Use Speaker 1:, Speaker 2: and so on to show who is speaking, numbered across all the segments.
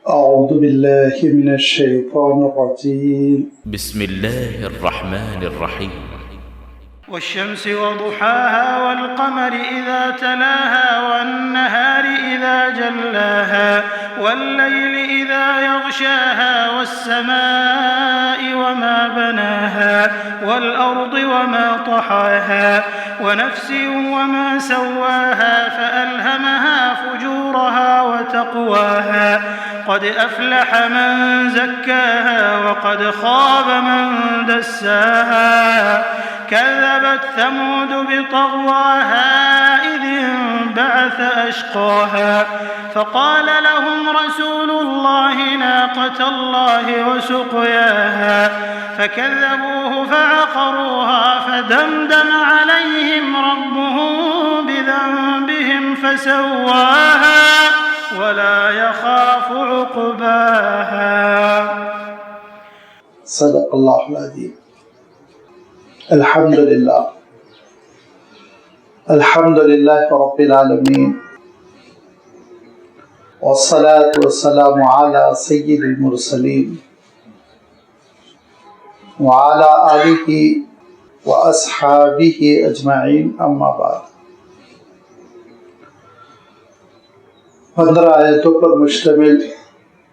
Speaker 1: أعوذ بالله من الشيطان الرجيم
Speaker 2: بسم الله الرحمن الرحيم
Speaker 3: والشمس وضحاها والقمر إذا تلاها والنهار إذا جلاها والليل إذا يغشاها والسماء وما بناها والأرض وما طحاها ونفس وما سواها فألهمها فجورها وتقواها قد أفلح من زكاها وقد خاب من دساها كذبت ثمود بطغواها إذ انبعث أشقاها فقال لهم رسول الله ناقة الله وسقياها فكذبوه فعقروها فدمدم عليهم ربهم بذنبهم فسواها ولا يخاف عقباها.
Speaker 1: صدق الله العظيم. الحمد لله رب العالمين والصلاة والسلام على سيد المرسلين وعلى آله وأصحابه أجمعين أما بعد. 15 آیتوں پر مشتمل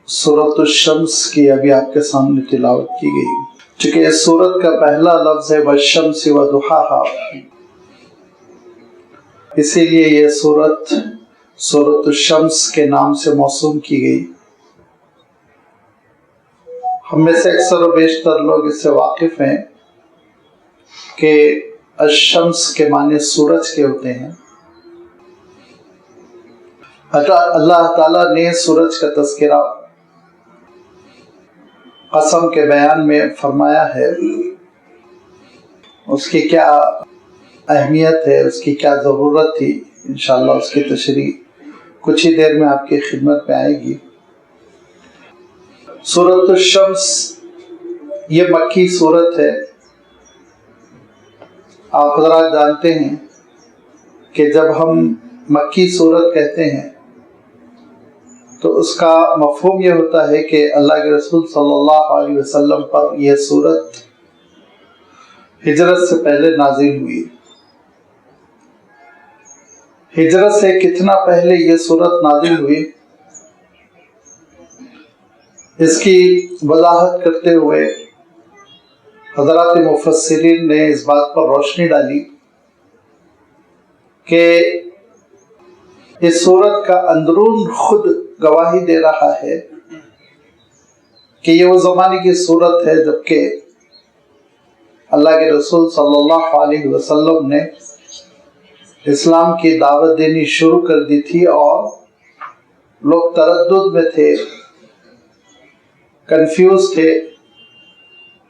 Speaker 1: سورۃ الشمس کی ابھی آپ کے سامنے تلاوت کی گئی. چونکہ اس سورت کا پہلا لفظ ہے والشمس وضحاها، اسی لیے یہ سورۃ الشمس کے نام سے موسوم کی گئی. ہم میں سے اکثر و بیشتر لوگ اس سے واقف ہیں کہ الشمس کے معنی سورج کے ہوتے ہیں. اللہ تعالیٰ نے سورج کا تذکرہ قسم کے بیان میں فرمایا ہے. اس کی کیا اہمیت ہے، اس کی کیا ضرورت تھی، انشاءاللہ اس کی تشریح کچھ ہی دیر میں آپ کی خدمت میں آئے گی. سورۃ الشمس یہ مکی سورت ہے. آپ حضرات جانتے ہیں کہ جب ہم مکی سورت کہتے ہیں تو اس کا مفہوم یہ ہوتا ہے کہ اللہ کے رسول صلی اللہ علیہ وسلم پر یہ سورت ہجرت سے پہلے نازل ہوئی. ہجرت سے کتنا پہلے یہ سورت نازل ہوئی، اس کی وضاحت کرتے ہوئے حضرات مفسرین نے اس بات پر روشنی ڈالی کہ اس سورت کا اندرون خود گواہی دے رہا ہے کہ یہ وہ زمانے کی صورت ہے جبکہ اللہ کے رسول صلی اللہ علیہ وسلم نے اسلام کی دعوت دینی شروع کر دی تھی اور لوگ تردد میں تھے، کنفیوز تھے،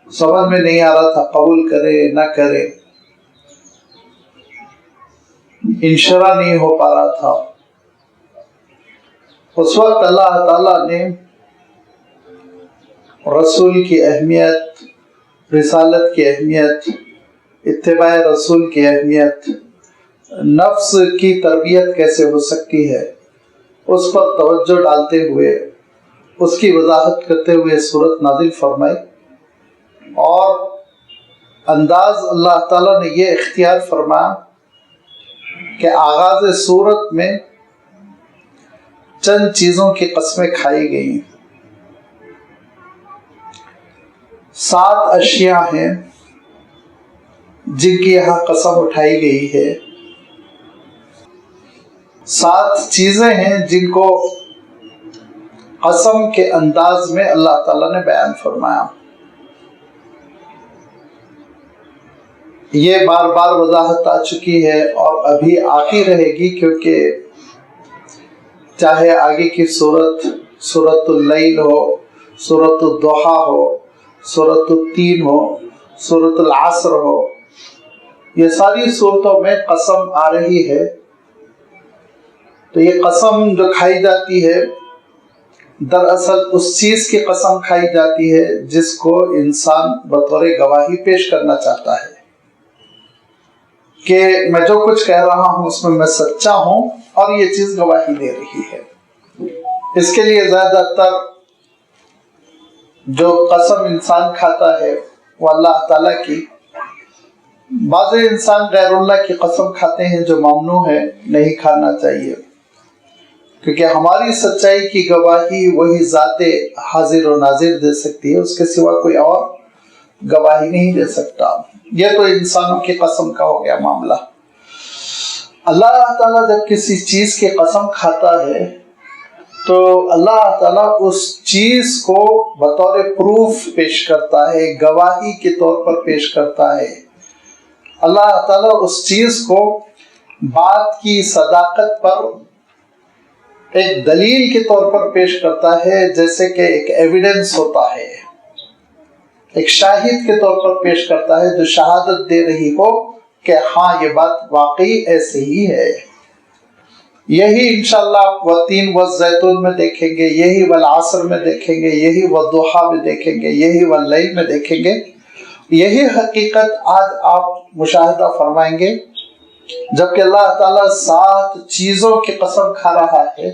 Speaker 1: سمجھ میں نہیں آ رہا تھا قبول کرے نہ کرے، انشرح نہیں ہو پا رہا تھا. اس وقت اللہ تعالیٰ نے رسول کی اہمیت، رسالت کی اہمیت، اتباع رسول کی اہمیت، نفس کی تربیت کیسے ہو سکتی ہے، اس پر توجہ ڈالتے ہوئے، اس کی وضاحت کرتے ہوئے سورت نازل فرمائی. اور انداز اللہ تعالیٰ نے یہ اختیار فرمایا کہ آغاز سورت میں چند چیزوں کی قسمیں کھائی گئی. 7 اشیاء ہیں جن کی یہاں قسم اٹھائی گئی ہے. 7 چیزیں ہیں جن کو قسم کے انداز میں اللہ تعالیٰ نے بیان فرمایا. یہ بار بار وضاحت آ چکی ہے اور ابھی آتی رہے گی، کیونکہ چاہے آگے کی سورۃ اللیل ہو، سورۃ الضحیٰ ہو، سورۃ التین ہو، سورۃ العصر ہو، یہ ساری صورتوں میں قسم آ رہی ہے. تو یہ قسم جو کھائی جاتی ہے دراصل اس چیز کی قسم کھائی جاتی ہے جس کو انسان بطور گواہی پیش کرنا چاہتا ہے کہ میں جو کچھ کہہ رہا ہوں اس میں میں سچا ہوں اور یہ چیز گواہی دے رہی ہے. اس کے لیے زیادہ تر جو قسم انسان کھاتا ہے وہ اللہ تعالیٰ کی، بعض انسان غیر اللہ کی قسم کھاتے ہیں جو ممنوع ہے، نہیں کھانا چاہیے، کیونکہ ہماری سچائی کی گواہی وہی ذات حاضر و ناظر دے سکتی ہے، اس کے سوا کوئی اور گواہی نہیں دے سکتا۔ یہ تو انسانوں کی قسم کا ہو گیا معاملہ۔ اللہ تعالیٰ جب کسی چیز کی قسم کھاتا ہے تو اللہ تعالیٰ اس چیز کو بطور پروف پیش کرتا ہے، گواہی کے طور پر پیش کرتا ہے۔ اللہ تعالیٰ اس چیز کو بات کی صداقت پر ایک دلیل کے طور پر پیش کرتا ہے، جیسے کہ ایک ایویڈنس ہوتا ہے، ایک شاہد کے طور پر پیش کرتا ہے جو شہادت دے رہی ہو کہ ہاں یہ بات واقعی ایسے ہی ہے۔ یہی انشاءاللہ والتین والزیتون میں دیکھیں گے، یہی والعصر میں دیکھیں گے، یہی والضحیٰ میں دیکھیں گے، یہی واللیل میں دیکھیں گے۔ یہی حقیقت آج آپ مشاہدہ فرمائیں گے جبکہ اللہ تعالیٰ 7 چیزوں کی قسم کھا رہا ہے،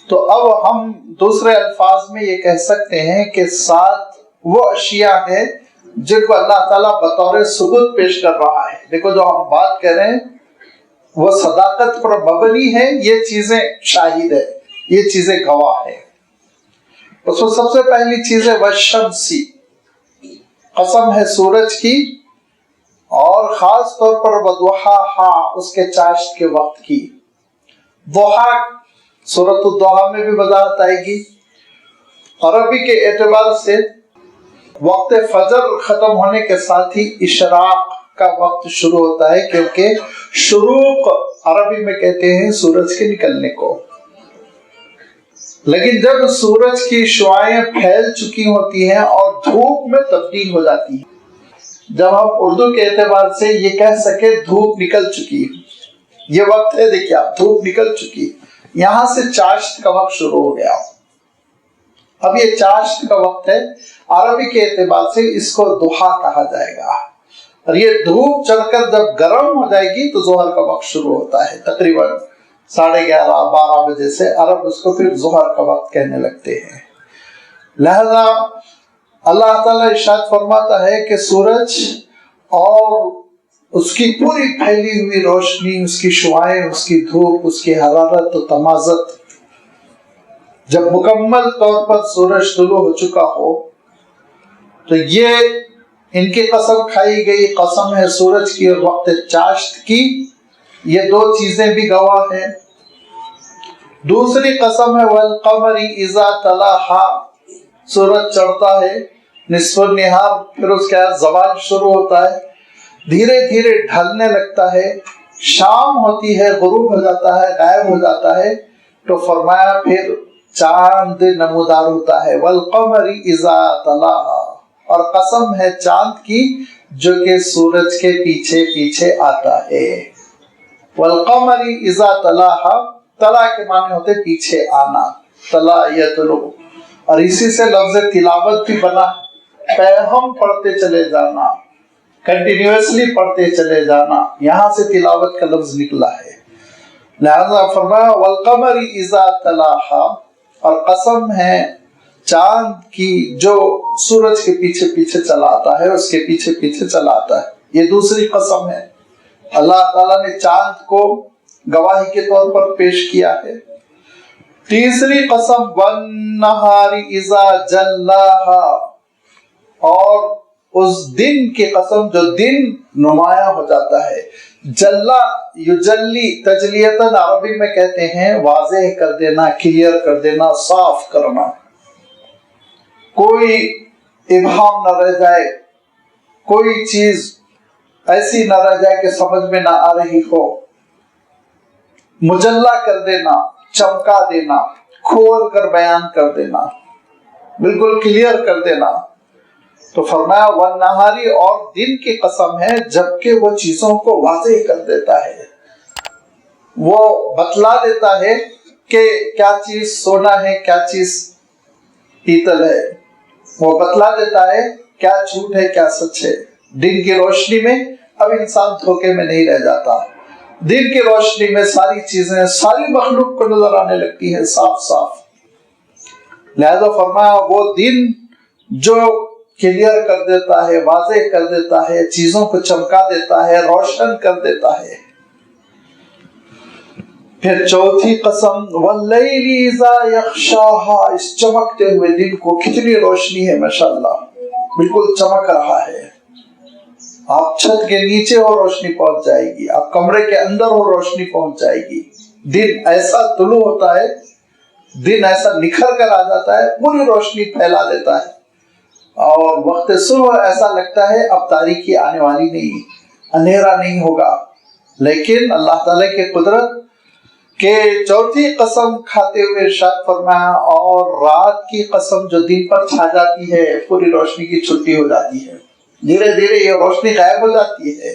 Speaker 1: تو اب ہم دوسرے الفاظ میں یہ کہہ سکتے ہیں کہ 7 وہ اشیاء ہیں جن کو اللہ تعالیٰ بطور ثبوت پیش کر رہا ہے۔ دیکھو جو ہم بات کر رہے ہیں وہ صداقت پر مبنی ہے، یہ چیزیں شاہد ہے، یہ چیزیں گواہ ہے۔ اس میں سب سے پہلی چیز ہے والشمسی، قسم ہے سورج کی، اور خاص طور پر وضحاہا، اس کے چاشت کے وقت کی۔ ضحا سورۃ الضحیٰ میں بھی وضاحت آئے گی۔ عربی کے اعتبار سے وقت فجر ختم ہونے کے ساتھ ہی اشراق کا وقت شروع ہوتا ہے، کیونکہ شروق عربی میں کہتے ہیں سورج کے نکلنے کو۔ لیکن جب سورج کی شعاعیں پھیل چکی ہوتی ہیں اور دھوپ میں تبدیل ہو جاتی ہیں، جب ہم اردو کے اعتبار سے یہ کہہ سکے دھوپ نکل چکی ہے، یہ وقت ہے، دیکھیے آپ دھوپ نکل چکی، یہاں سے چاشت کا وقت شروع ہو گیا۔ اب یہ چاشت کا وقت ہے، عربی کے اعتبار سے اس کو ضحیٰ کہا جائے گا، اور یہ دھوپ چڑھ کر جب گرم ہو جائے گی تو ظہر کا وقت شروع ہوتا ہے، تقریباً 11:30-12 بجے سے عرب اس کو پھر ظہر کا وقت کہنے لگتے ہیں۔ لہذا اللہ تعالیٰ ارشاد فرماتا ہے کہ سورج اور اس کی پوری پھیلی ہوئی روشنی، اس کی شعاعیں، اس کی دھوپ، اس کی حرارت و تمازت، جب مکمل طور پر سورج طلوع ہو چکا ہو تو یہ ان کی قسم کھائی گئی قسم ہے سورج کی اور وقت چاشت کی، یہ 2 چیزیں بھی گواہ ہیں۔ دوسری قسم ہے والقمر اذا تلاہا، سورج چڑھتا ہے نصف النہار، پھر اس کے بعد زوال شروع ہوتا ہے، دھیرے دھیرے ڈھلنے لگتا ہے، شام ہوتی ہے، غروب ہو جاتا ہے، غائب ہو جاتا ہے، تو فرمایا پھر چاند نمودار ہوتا ہے۔ والقمر اذا تلاہا، اور قسم ہے چاند کی جو کہ سورج کے پیچھے پیچھے آتا ہے۔ والقمر اذا تلاہا، تلا کے معنی ہوتے پیچھے آنا، تلا یتلو، اور اسی سے لفظ تلاوت بھی بنا، پیغام پڑھتے چلے جانا، کنٹینیوسلی پڑھتے چلے جانا، یہاں سے تلاوت کا لفظ نکلا ہے۔ لہذا فرمایا والقمر اذا تلاہا، اور قسم ہے چاند کی جو سورج کے پیچھے پیچھے چلا آتا ہے، اس کے پیچھے پیچھے چلا آتا ہے، یہ دوسری قسم ہے۔ اللہ تعالیٰ نے چاند کو گواہی کے طور پر پیش کیا ہے۔ تیسری قسم والنہار اذا جلاہا، اور اس دن کی قسم جو دن نمایاں ہو جاتا ہے۔ جلا یجلی تجلیتاً عربی میں کہتے ہیں واضح کر دینا، کلیئر کر دینا، صاف کرنا، کوئی ابہام نہ رہ جائے، کوئی چیز ایسی نہ رہ جائے کہ سمجھ میں نہ آ رہی ہو، مجلہ کر دینا، چمکا دینا، کھول کر بیان کر دینا، بالکل کلیئر کر دینا۔ تو فرمایا والنہاری، اور دن کی قسم ہے جبکہ وہ چیزوں کو واضح کر دیتا ہے، وہ بتلا دیتا ہے کہ کیا چیز سونا ہے، کیا چیز پیتل ہے، وہ بتلا دیتا ہے کیا جھوٹ ہے، کیا سچ ہے۔ دن کی روشنی میں اب انسان دھوکے میں نہیں رہ جاتا، دن کی روشنی میں ساری چیزیں، ساری مخلوق کو نظر آنے لگتی ہے صاف صاف۔ لہذا فرمایا وہ دن جو کلیئر کر دیتا ہے، واضح کر دیتا ہے، چیزوں کو چمکا دیتا ہے، روشن کر دیتا ہے۔ پھر چوتھی قسم واللیل اذا یغشاہا، اس چمکتے ہوئے دن کو کتنی روشنی ہے ماشاءاللہ، بالکل چمک رہا ہے۔ آپ چھت کے نیچے ہو روشنی پہنچ جائے گی، آپ کمرے کے اندر ہو روشنی پہنچ جائے گی۔ دن ایسا طلوع ہوتا ہے، دن ایسا نکھر کر آ جاتا ہے، پوری روشنی پھیلا دیتا ہے، اور وقت صبح ایسا لگتا ہے اب تاریکی آنے والی نہیں، اندھیرا نہیں ہوگا۔ لیکن اللہ تعالیٰ کی قدرت کہ چوتھی قسم کھاتے ہوئے ارشاد فرمایا اور رات کی قسم جو دن پر چھا جاتی ہے، پوری روشنی کی چھٹی ہو جاتی ہے، دھیرے دھیرے یہ روشنی غائب ہو جاتی ہے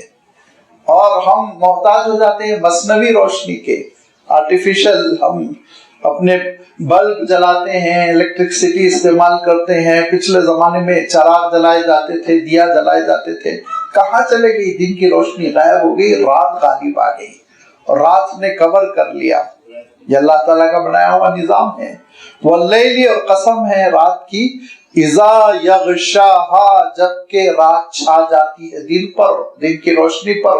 Speaker 1: اور ہم محتاج ہو جاتے ہیں مصنوعی روشنی کے، آرٹیفیشل۔ ہم اپنے بلب جلاتے ہیں، الیکٹرکسٹی استعمال کرتے ہیں، پچھلے زمانے میں چراغ جلائے جاتے تھے، دیا جلائے جاتے تھے، کہاں چلے گئی؟ دن کی روشنی غائب ہو گئی، رات غالب آ گئی اور رات نے کور کر لیا۔ یہ اللہ تعالیٰ کا بنایا ہوا نظام ہے۔ واللیل، اور قسم ہے رات کی، اذا یغشاہا، جب کہ رات چھا جاتی ہے دن پر، دن کی روشنی پر،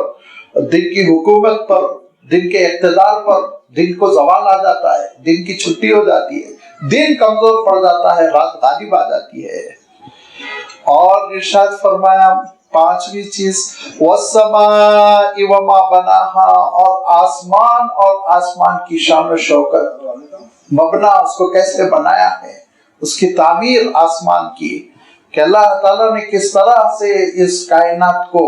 Speaker 1: دن کی حکومت پر، دن کے اقتدار پر۔ دن کو زوال آ جاتا ہے، دن کی چھٹی ہو جاتی ہے، دن کمزور پڑ جاتا ہے، رات غالب آ جاتی ہے۔ اور ارشاد فرمایا پانچویں چیز والسماء وما بناہا، اور آسمان اور آسمان کی شان و شوکت، مبنا اس کو کیسے بنایا ہے، اس کی تعمیر آسمان کی، کہ اللہ تعالیٰ نے کس طرح سے اس کائنات کو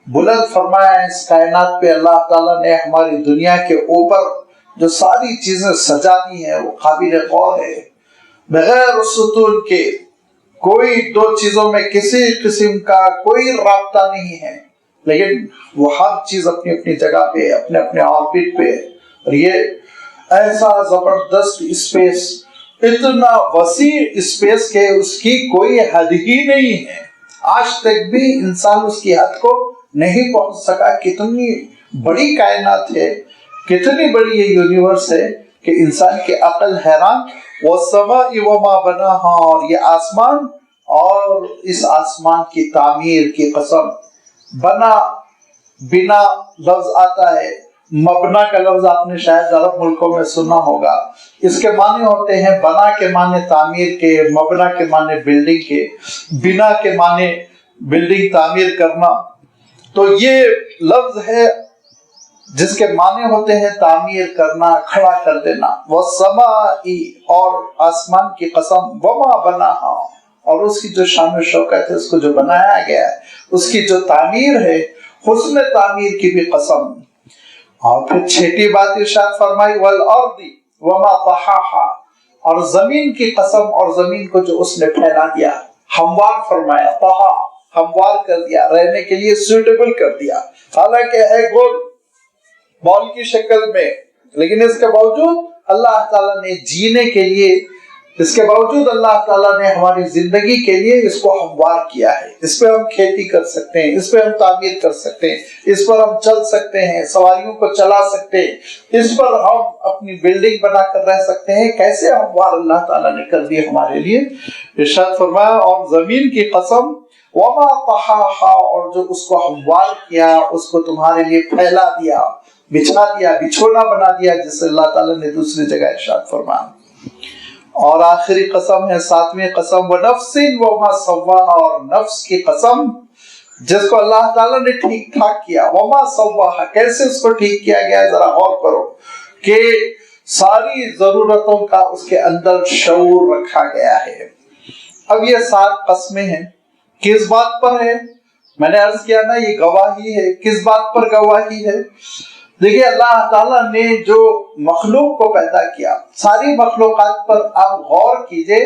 Speaker 1: بلند فرمایا۔ اس کائنات پہ اللہ تعالیٰ نے ہماری دنیا کے اوپر جو ساری چیزیں سجا دی ہیں وہ قابل غور ہے، بغیر ستون کے کوئی دو چیزوں میں کسی قسم کا کوئی رابطہ نہیں ہے، لیکن وہ ہر چیز اپنی اپنی جگہ پہ، اپنے اپنے آربٹ پہ، اور یہ ایسا زبردست اسپیس، اتنا وسیع اسپیس کہ اس کی کوئی حد ہی نہیں ہے، آج تک بھی انسان اس کی حد کو نہیں پہنچ سکا۔ کتنی بڑی کائنات ہے، کتنی بڑی یہ یونیورس ہے کہ انسان کی عقل حیران۔ والسماء وما بناہا، اور یہ آسمان اور اس آسمان کی تعمیر کی قسم۔ بنا، بنا لفظ آتا ہے، مبنا کا لفظ آپ نے شاید عرب ملکوں میں سنا ہوگا، اس کے معنی ہوتے ہیں بنا کے معنی تعمیر کے، مبنا کے معنی بلڈنگ کے، بنا کے معنی بلڈنگ تعمیر کرنا۔ تو یہ لفظ ہے جس کے معنی ہوتے ہیں تعمیر کرنا، کھڑا کر دینا۔ والسماء، اور آسمان کی قسم، وما بناہا، اور اس کی جو شان و شوکت ہے، اس کو جو بنایا گیا ہے، اس کی جو تعمیر ہے، حسن تعمیر کی بھی قسم۔ اور پھر چھٹی بات ارشاد فرمائی والارض وما طحاہا، اور زمین کی قسم، اور زمین کو جو اس نے پھیلا دیا، ہموار فرمایا، طحا، ہموار کر دیا، رہنے کے لیے سوٹیبل کر دیا، حالانکہ ہے گول بال کی شکل میں، لیکن اس کے باوجود اللہ تعالیٰ نے جینے کے لیے، اس کے باوجود اللہ تعالیٰ نے ہماری زندگی کے لیے اس کو ہموار کیا ہے۔ اس پہ ہم کھیتی کر سکتے ہیں، اس پہ ہم تعمیر کر سکتے ہیں، اس پر ہم چل سکتے ہیں، سواریوں کو چلا سکتے ہیں، اس پر ہم اپنی بلڈنگ بنا کر رہ سکتے ہیں۔ کیسے ہموار اللہ تعالیٰ نے کر دی ہمارے لیے۔ ارشاد فرمایا اور زمین کی قسم وما طحاہا، اور جو اس کو ہموار کیا، اس کو تمہارے لیے پھیلا دیا، بچھا دیا، بچھونا بنا دیا، جسے اللہ تعالیٰ نے دوسری جگہ ارشاد فرمایا۔ اور آخری قسم ہے ساتویں قسم ونفس وما سواہا، اور نفس کی قسم جس کو اللہ تعالیٰ نے ٹھیک ٹھاک کیا، وما سواہا، کیسے اس کو ٹھیک کیا گیا، ذرا غور کرو کہ ساری ضرورتوں کا اس کے اندر شعور رکھا گیا ہے۔ اب یہ 7 قسمیں ہیں، کس بات پر ہے؟ میں نے عرض کیا نا، یہ گواہی ہے۔ کس بات پر گواہی ہے؟ دیکھیے اللہ تعالیٰ نے جو مخلوق کو پیدا کیا، ساری مخلوقات پر آپ غور کیجئے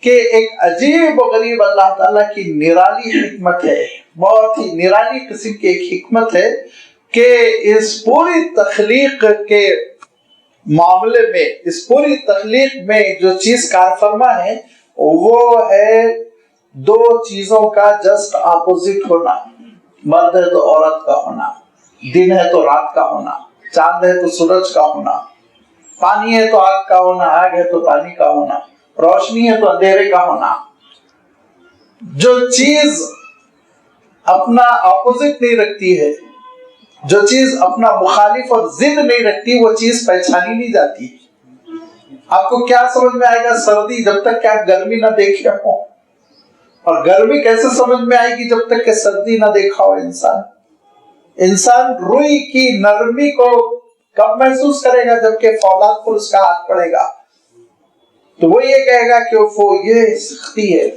Speaker 1: کہ ایک عجیب و غریب اللہ تعالیٰ کی نرالی حکمت ہے، بہت ہی نرالی قسم کی ایک حکمت ہے کہ اس پوری تخلیق کے معاملے میں، اس پوری تخلیق میں جو چیز کار فرما ہے وہ ہے 2 چیزوں کا جسٹ اپوزٹ ہونا، مرد ہے تو عورت کا ہونا، دن ہے تو رات کا ہونا، چاند ہے تو سورج کا ہونا، پانی ہے تو آگ کا ہونا، آگ ہے تو پانی کا ہونا، روشنی ہے تو اندھیرے کا ہونا. جو چیز اپنا اپوزٹ نہیں رکھتی ہے، جو چیز اپنا مخالف اور ضد نہیں رکھتی، وہ چیز پہچانی نہیں جاتی. آپ کو کیا سمجھ میں آئے گا سردی جب تک کہ آپ گرمی نہ دیکھے ہو، اور گرمی کیسے سمجھ میں آئے گی جب تک کہ سردی نہ دیکھا ہو. انسان روئی کی نرمی کو کب محسوس کرے گا؟ جبکہ فولاد پر اس کا ہاتھ پڑے گا تو وہ یہ کہے گا کہ وہ یہ سختی ہے.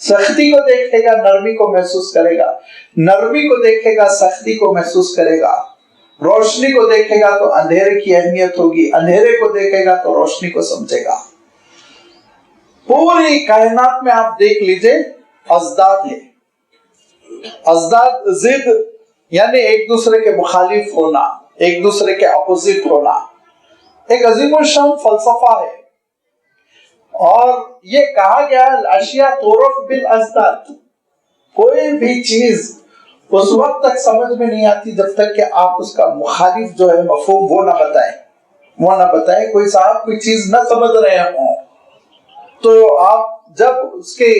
Speaker 1: سختی کو دیکھے گا، نرمی کو محسوس کرے گا. نرمی کو دیکھے گا، سختی کو محسوس کرے گا. روشنی کو دیکھے گا تو اندھیرے کی اہمیت ہوگی، اندھیرے کو دیکھے گا تو روشنی کو سمجھے گا. پوری کائنات میں آپ دیکھ لیجئے ازداد ہے. ازداد ضد یعنی ایک دوسرے کے مخالف ہونا، ایک دوسرے کے اپوزٹ ہونا. ایک عظیم الشان فلسفہ ہے، اور یہ کہا گیا الاشیاء تعرف بالازداد. کوئی بھی چیز اس وقت تک سمجھ میں نہیں آتی جب تک کہ آپ اس کا مخالف جو ہے مفہوم وہ نہ بتائیں. کوئی صاحب کوئی چیز نہ سمجھ رہے ہوں تو آپ جب اس کے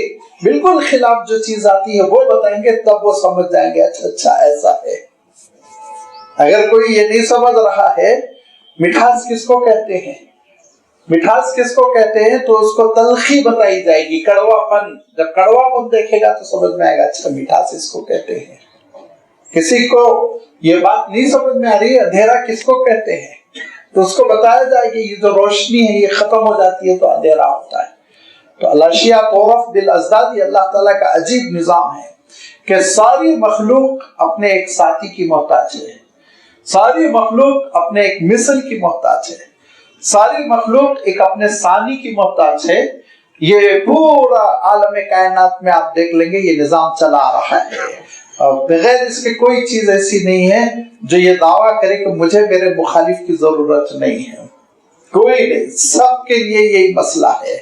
Speaker 1: بالکل خلاف جو چیز آتی ہے وہ بتائیں گے، تب وہ سمجھ جائیں گے اچھا ایسا ہے. اگر کوئی یہ نہیں سمجھ رہا ہے مٹھاس کس کو کہتے ہیں، مٹھاس کس کو کہتے ہیں، تو اس کو تلخی بتائی جائے گی، کڑوا پن. جب کڑوا پن دیکھے گا تو سمجھ میں آئے گا اچھا مٹھاس اس کو کہتے ہیں. کسی کو یہ بات نہیں سمجھ میں آ رہی اندھیرا کس کو کہتے ہیں، تو اس کو بتایا جائے گی یہ جو روشنی ہے یہ ختم ہو جاتی ہے تو اندھیرا ہوتا ہے. تو الاشیاء تعرف بالازداد یہ اللہ تعالیٰ کا عجیب نظام ہے کہ ساری مخلوق اپنے ایک ساتھی کی محتاج ہے، ساری مخلوق اپنے ایک مثل کی محتاج ہے، ساری مخلوق ایک اپنے ثانی کی محتاج ہے. یہ پورا عالم کائنات میں آپ دیکھ لیں گے یہ نظام چلا رہا ہے، اور بغیر اس کے کوئی چیز ایسی نہیں ہے جو یہ دعویٰ کرے کہ مجھے میرے مخالف کی ضرورت نہیں ہے. کوئی نہیں، سب کے لیے یہی مسئلہ ہے.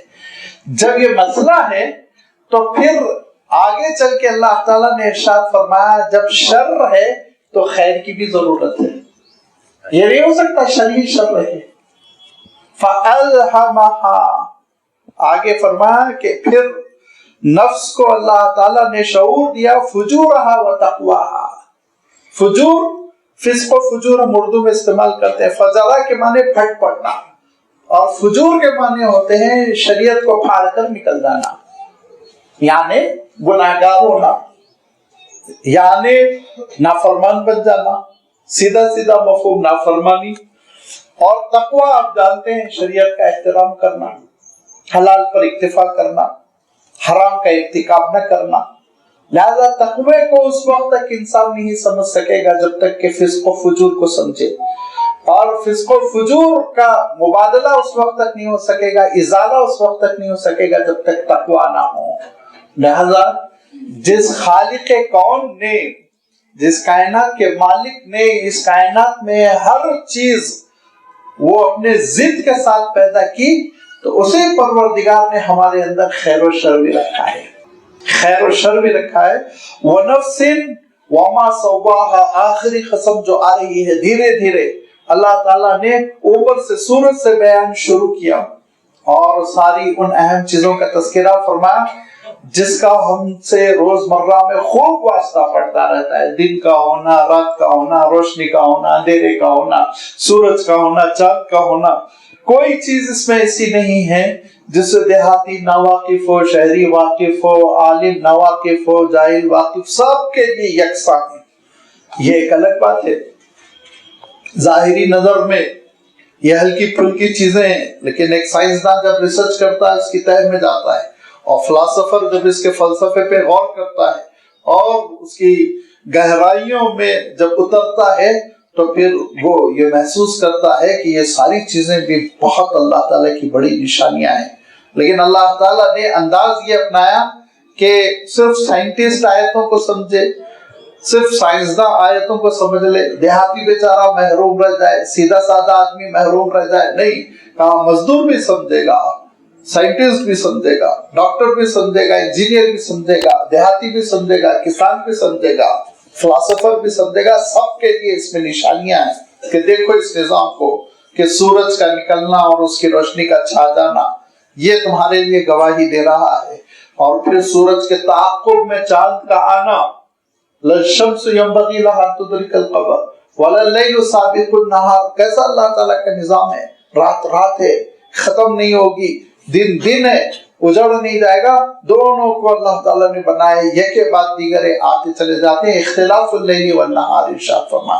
Speaker 1: جب یہ مسئلہ ہے تو پھر آگے چل کے اللہ تعالیٰ نے ارشاد فرمایا جب شر ہے تو خیر کی بھی ضرورت ہے. یہ نہیں ہو سکتا شر ہی شر ہے. فَأَلْهَمَهَا آگے فرمایا کہ پھر نفس کو اللہ تعالیٰ نے شعور دیا فجورها وتقواها. فجور، فسق و فجور ہم اردو میں استعمال کرتے ہیں. فجرہ کے معنی پھٹ پڑنا، اور فجور کے معنی ہوتے ہیں شریعت کو پھاڑ کر نکل جانا، یعنی گناہگار ہونا، یعنی نافرمان بن جانا. سیدھا سیدھا مفہوم نافرمانی. اور تقوی آپ جانتے ہیں شریعت کا احترام کرنا، حلال پر اکتفا کرنا، حرام کا ارتکاب نہ کرنا. لہذا تقوی کو اس وقت تک انسان نہیں سمجھ سکے گا جب تک کہ فسق و فجور کو سمجھے، اور فسق و فجور کا مبادلہ اس وقت تک نہیں ہو سکے گا، ازالہ اس وقت تک نہیں ہو سکے گا جب تک تقوی نہ ہو. لہذا جس خالق کون نے، جس کائنات کے مالک نے اس کائنات میں ہر چیز وہ اپنے ضد کے ساتھ پیدا کی، تو اسی پروردگار نے ہمارے اندر خیر و شر بھی رکھا ہے، خیر و شر بھی رکھا ہے. وَنَفْسٍ وَمَا سَوَّاهَا آخری قسم جو آ رہی ہے دھیرے دھیرے اللہ تعالیٰ نے اوپر سے سورج سے بیان شروع کیا اور ساری ان اہم چیزوں کا تذکرہ فرمایا جس کا ہم سے روزمرہ میں خوب واسطہ پڑتا رہتا ہے. دن کا ہونا، رات کا ہونا، روشنی کا ہونا، اندھیرے کا ہونا، سورج کا ہونا، چاند کا ہونا. کوئی چیز اس میں ایسی نہیں ہے جس سے دیہاتی ناواقف ہو، شہری واقف ہو، عالم ناواقف ہو، جاہل واقف، سب کے لیے یکساں ہے. یہ ایک الگ بات ہے. ظاہری نظر میں یہ ہلکی پھلکی چیزیں ہیں، لیکن ایک سائنسدان جب ریسرچ کرتا ہے اس کی تہہ میں جاتا ہے، اور فلاسفر جب اس کے فلسفے پہ غور کرتا ہے اور اس کی گہرائیوں میں جب اترتا ہے تو پھر وہ یہ محسوس کرتا ہے کہ یہ ساری چیزیں بھی بہت اللہ تعالیٰ کی بڑی نشانیاں ہیں. لیکن اللہ تعالیٰ نے انداز یہ اپنایا کہ صرف سائنٹسٹ آیتوں کو سمجھے، صرف سائنسداں آیتوں کو سمجھ لے، دیہاتی بیچارہ محروم رہ جائے، سیدھا سادہ آدمی محروم رہ جائے. نہیں، کہا مزدور بھی سمجھے گا، سائنٹسٹ بھی سمجھے گا، ڈاکٹر بھی سمجھے گا، انجینئر بھی سمجھے گا، دیہاتی بھی سمجھے گا، کسان بھی سمجھے گا، فلاسفر بھی سمجھے گا. سب کے لیے اس میں نشانیاں ہیں کہ دیکھو اس نظام کو کہ سورج کا نکلنا اور اس کی روشنی کا چھا جانا، یہ تمہارے لیے گواہی دے رہا ہے. اور پھر سورج کے تعاقب میں چاند کا آنا، للشمس ينبغي لها ان تدرك القمر ولا الليل سابق النهار. کیسا اللہ تعالیٰ کا نظام ہے، رات رات ہے، ختم نہیں ہوگی، دن دن ہے، اجڑ نہیں جائے گا. دونوں کو اللہ تعالیٰ نے بنائے، یک کے بعد دیگر آتے چلے جاتے ہیں. اختلاف اللیل والنہار ارشاد فرما،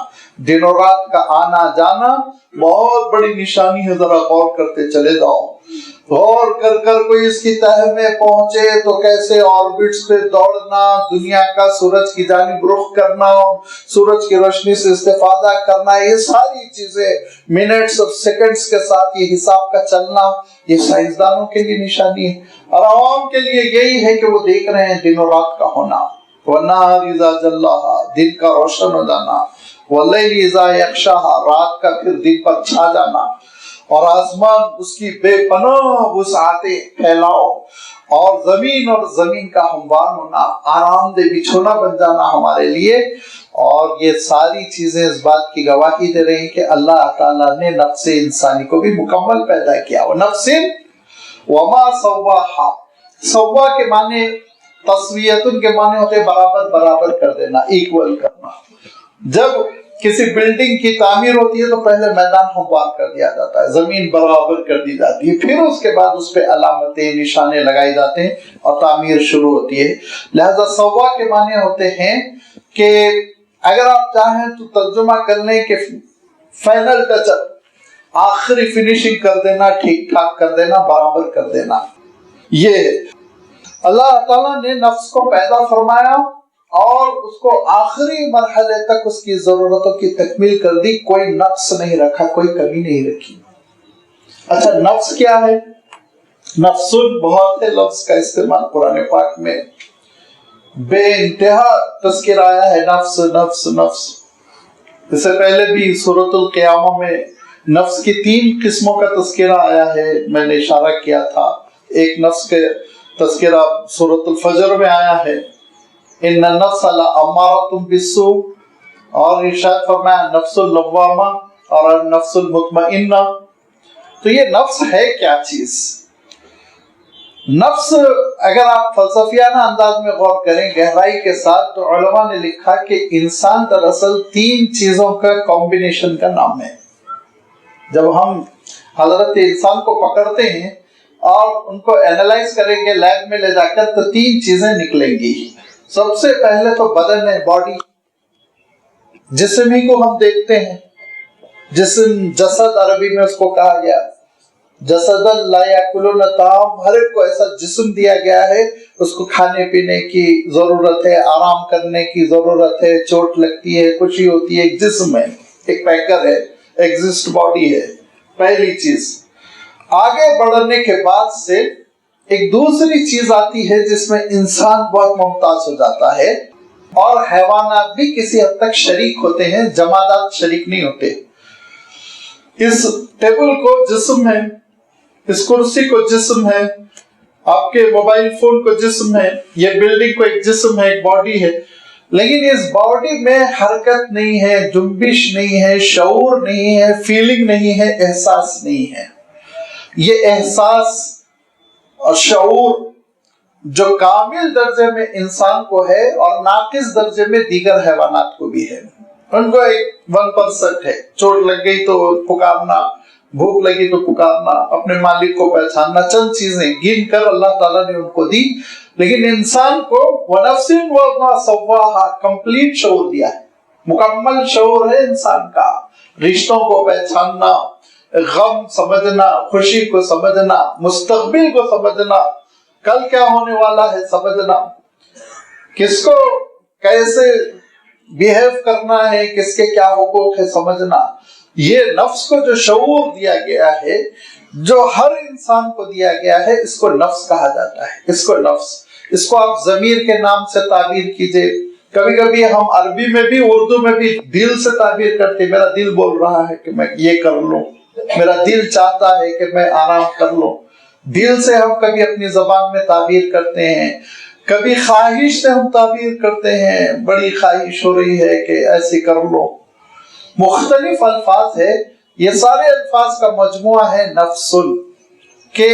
Speaker 1: دن اور رات کا آنا جانا بہت بڑی نشانی ہے. ذرا غور کرتے چلے جاؤ، غور کر کر کوئی اس کی تہہ میں پہنچے تو کیسے آربٹس پہ دوڑنا، دنیا کا سورج کی جانب رخ کرنا، سورج کی روشنی سے استفادہ کرنا، یہ ساری چیزیں منٹس اور سیکنڈز کے ساتھ یہ حساب کا چلنا، یہ سائنسدانوں کے لیے نشانی ہے. اور عوام کے لیے یہی ہے کہ وہ دیکھ رہے ہیں دن اور رات کا ہونا. وَالنَّهَارِ إِذَا جَلَّاهَا، دن کا روشن ہو جانا. وَاللَّيْلِ إِذَا يَغْشَاهَا، رات کا پھر دن پر چھا جانا. اور آسمان اس کی بے پناہ وسعتیں پھیلاؤ، اور زمین کا ہموار ہونا، آرام دہ بچھونا بن جانا ہمارے لیے. اور یہ ساری چیزیں اس بات کی گواہی دے رہی ہیں کہ اللہ تعالیٰ نے نفس انسانی کو بھی مکمل پیدا کیا. وَنَفْسٍ وَمَا سَوَّاهَا، سوا کے معنی تسویتن کے معنی ہوتے برابر کر دینا، ایکول کرنا. جب کسی بلڈنگ کی تعمیر ہوتی ہے تو پہلے میدان ہموار کر دیا جاتا ہے، زمین برابر کر دی جاتی ہے، پھر اس کے بعد اس پہ علامتیں نشانے لگائے جاتے ہیں اور تعمیر شروع ہوتی ہے. لہذا سوا کے معنی ہوتے ہیں کہ اگر آپ چاہیں تو ترجمہ کر لیں کہ فائنل ٹچ اپ، آخری فنیشنگ کر دینا، ٹھیک ٹھاک کر دینا، برابر کر دینا. یہ اللہ تعالیٰ نے نفس کو پیدا فرمایا اور اس کو آخری مرحلے تک اس کی ضرورتوں کی تکمیل کر دی. کوئی نقص نہیں رکھا، کوئی کمی نہیں رکھی. اچھا، نفس کیا ہے؟ نفس بہت ہے لفظ کا استعمال قرآن پاک میں، بے انتہا تذکرہ آیا ہے نفس نفس نفس. اس سے پہلے بھی سورۃ القیامہ میں نفس کی 3 قسموں کا تذکرہ آیا ہے، میں نے اشارہ کیا تھا. ایک نفس کے تذکرہ سورۃ الفجر میں آیا ہے، ان النفس لامارۃ بالسوء، اور ارشاد فرمایا نفس اللوامہ اور نفس المطمئنہ. تو یہ نفس ہے کیا چیز؟ نفس اگر آپ فلسفیانہ انداز میں غور کریں گہرائی کے ساتھ تو علماء نے لکھا کہ انسان دراصل 3 چیزوں کا کمبینیشن کا نام ہے. جب ہم حضرت انسان کو پکڑتے ہیں اور ان کو اینالائز کریں گے لیب میں لے جا کر تو 3 چیزیں نکلیں گی. سب سے پہلے تو بدن ہے، باڈی، جسم ہی کو ہم دیکھتے ہیں. جسم، جسد عربی میں اس کو کہا گیا، جسد لا یاکلون الطعام، ہر ایک کو ایسا جسم دیا گیا ہے، اس کو کھانے پینے کی ضرورت ہے، آرام کرنے کی ضرورت ہے، چوٹ لگتی ہے، خوشی ہوتی ہے. ایک جسم ہے، ایک پیکر ہے، ایگزسٹ باڈی ہے. پہلی چیز. آگے بڑھنے کے بعد سے ایک دوسری چیز آتی ہے جس میں انسان بہت ممتاز ہو جاتا ہے، اور حیوانات بھی کسی حد تک شریک ہوتے ہیں، جمادات شریک نہیں ہوتے. اس ٹیبل کو جسم ہے، اس کرسی کو جسم ہے، آپ کے موبائل فون کو جسم ہے، یہ بلڈنگ کو ایک جسم ہے، ایک باڈی ہے. لیکن اس باڈی میں حرکت نہیں ہے، جنبش نہیں ہے، شعور نہیں ہے، فیلنگ نہیں ہے، احساس نہیں ہے. یہ احساس اور شعور جو کامل درجے میں انسان کو ہے اور ناقص درجے میں دیگر حیوانات کو بھی ہے. ان کو ایک 1% ہے، چوٹ لگ گئی تو پکارنا، بھوک لگی تو پکارنا، اپنے مالک کو پہچاننا، چند چیزیں گن کر اللہ تعالیٰ نے ان کو دی. لیکن انسان کو وَنَفْسٍ وَمَا سَوَّاهَا کمپلیٹ شعور دیا ہے، مکمل شعور ہے انسان کا. رشتوں کو پہچاننا، غم سمجھنا، خوشی کو سمجھنا، مستقبل کو سمجھنا، کل کیا ہونے والا ہے سمجھنا، کس کو کیسے بیہیو کرنا ہے، کس کے کیا حقوق ہے سمجھنا. یہ نفس کو جو شعور دیا گیا ہے، جو ہر انسان کو دیا گیا ہے، اس کو نفس کہا جاتا ہے. اس کو نفس، اس کو آپ ضمیر کے نام سے تعبیر کیجئے. کبھی کبھی ہم عربی میں بھی اردو میں بھی دل سے تعبیر کرتے، میرا دل بول رہا ہے کہ میں یہ کر لوں، میرا دل چاہتا ہے کہ میں آرام کر لوں. دل سے ہم کبھی اپنی زبان میں تعبیر کرتے ہیں، کبھی خواہش سے ہم تعبیر کرتے ہیں، بڑی خواہش ہو رہی ہے کہ ایسے کر لو. مختلف الفاظ ہے، یہ سارے الفاظ کا مجموعہ ہے نفس. کہ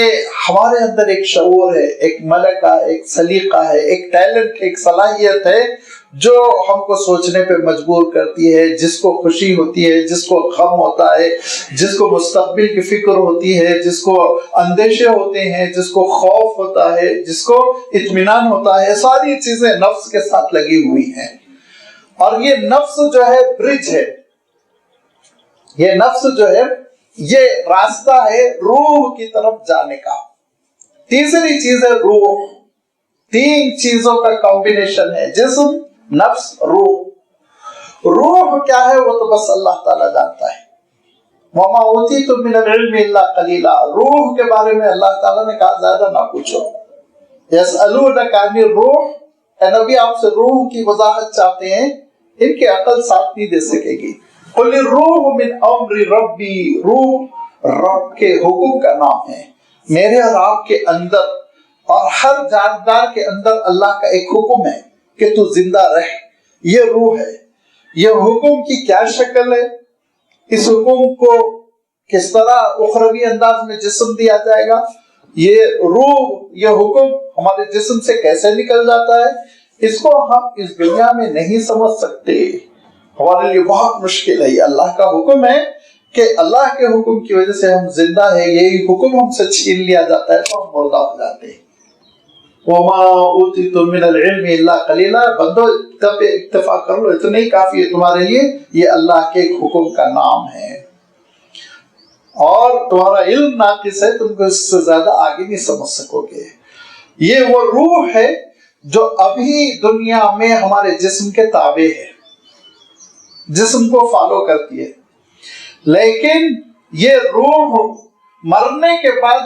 Speaker 1: ہمارے اندر ایک شعور ہے، ایک ملکہ، ایک سلیقہ ہے، ایک ٹیلنٹ، ایک صلاحیت ہے جو ہم کو سوچنے پہ مجبور کرتی ہے، جس کو خوشی ہوتی ہے، جس کو غم ہوتا ہے، جس کو مستقبل کی فکر ہوتی ہے، جس کو اندیشے ہوتے ہیں، جس کو خوف ہوتا ہے، جس کو اطمینان ہوتا ہے، ساری چیزیں نفس کے ساتھ لگی ہوئی ہیں۔ اور یہ نفس جو ہے برج ہے، یہ نفس جو ہے یہ راستہ ہے روح کی طرف جانے کا۔ تیسری چیز ہے روح، تین چیزوں کا کمبینیشن ہے، جسم، نفس، روح۔ روح کیا ہے وہ تو بس اللہ تعالیٰ جانتا ہے۔ وَمَا أُوتِيتُم مِّنَ الْعِلْمِ إِلَّا قَلِيلًا، روح کے بارے میں اللہ تعالیٰ نے کہا زیادہ نہ پوچھو۔ يَسْأَلُونَكَ عَنِ الرُّوحِ، اے نبی آپ سے روح کی وضاحت چاہتے ہیں، ان کی عقل ساتھ نہیں دے سکے گی۔ قُلِ الرُّوحُ مِنْ أَمْرِ رَبِّي، روح رب کے حکم کا نام ہے۔ میرے اور آپ کے اندر اور ہر جاندار کے اندر اللہ کا ایک حکم ہے کہ تو زندہ رہ، یہ روح ہے۔ یہ حکم کی کیا شکل ہے، اس حکم کو کس طرح اخروی انداز میں جسم دیا جائے گا، یہ روح، یہ حکم ہمارے جسم سے کیسے نکل جاتا ہے، اس کو ہم اس دنیا میں نہیں سمجھ سکتے، ہمارے لیے بہت مشکل ہے۔ یہ اللہ کا حکم ہے کہ اللہ کے حکم کی وجہ سے ہم زندہ ہیں، یہی حکم ہم سے چھین لیا جاتا ہے تو ہم مردہ ہو جاتے ہیں۔ وَمَا أُوتِيتُم مِّنَ الْعِلْمِ إِلَّا قَلِيلًا، بندو اکتفا کر لو، اتنا ہی کافی ہے تمہارے لیے، یہ اللہ کے حکم کا نام ہے۔ اور تمہارا علم ناقص ہے، تم کو اس سے زیادہ آگے نہیں سمجھ سکو گے۔ یہ وہ روح ہے جو ابھی دنیا میں ہمارے جسم کے تابع ہے، جسم کو فالو کرتی ہے، لیکن یہ روح مرنے کے بعد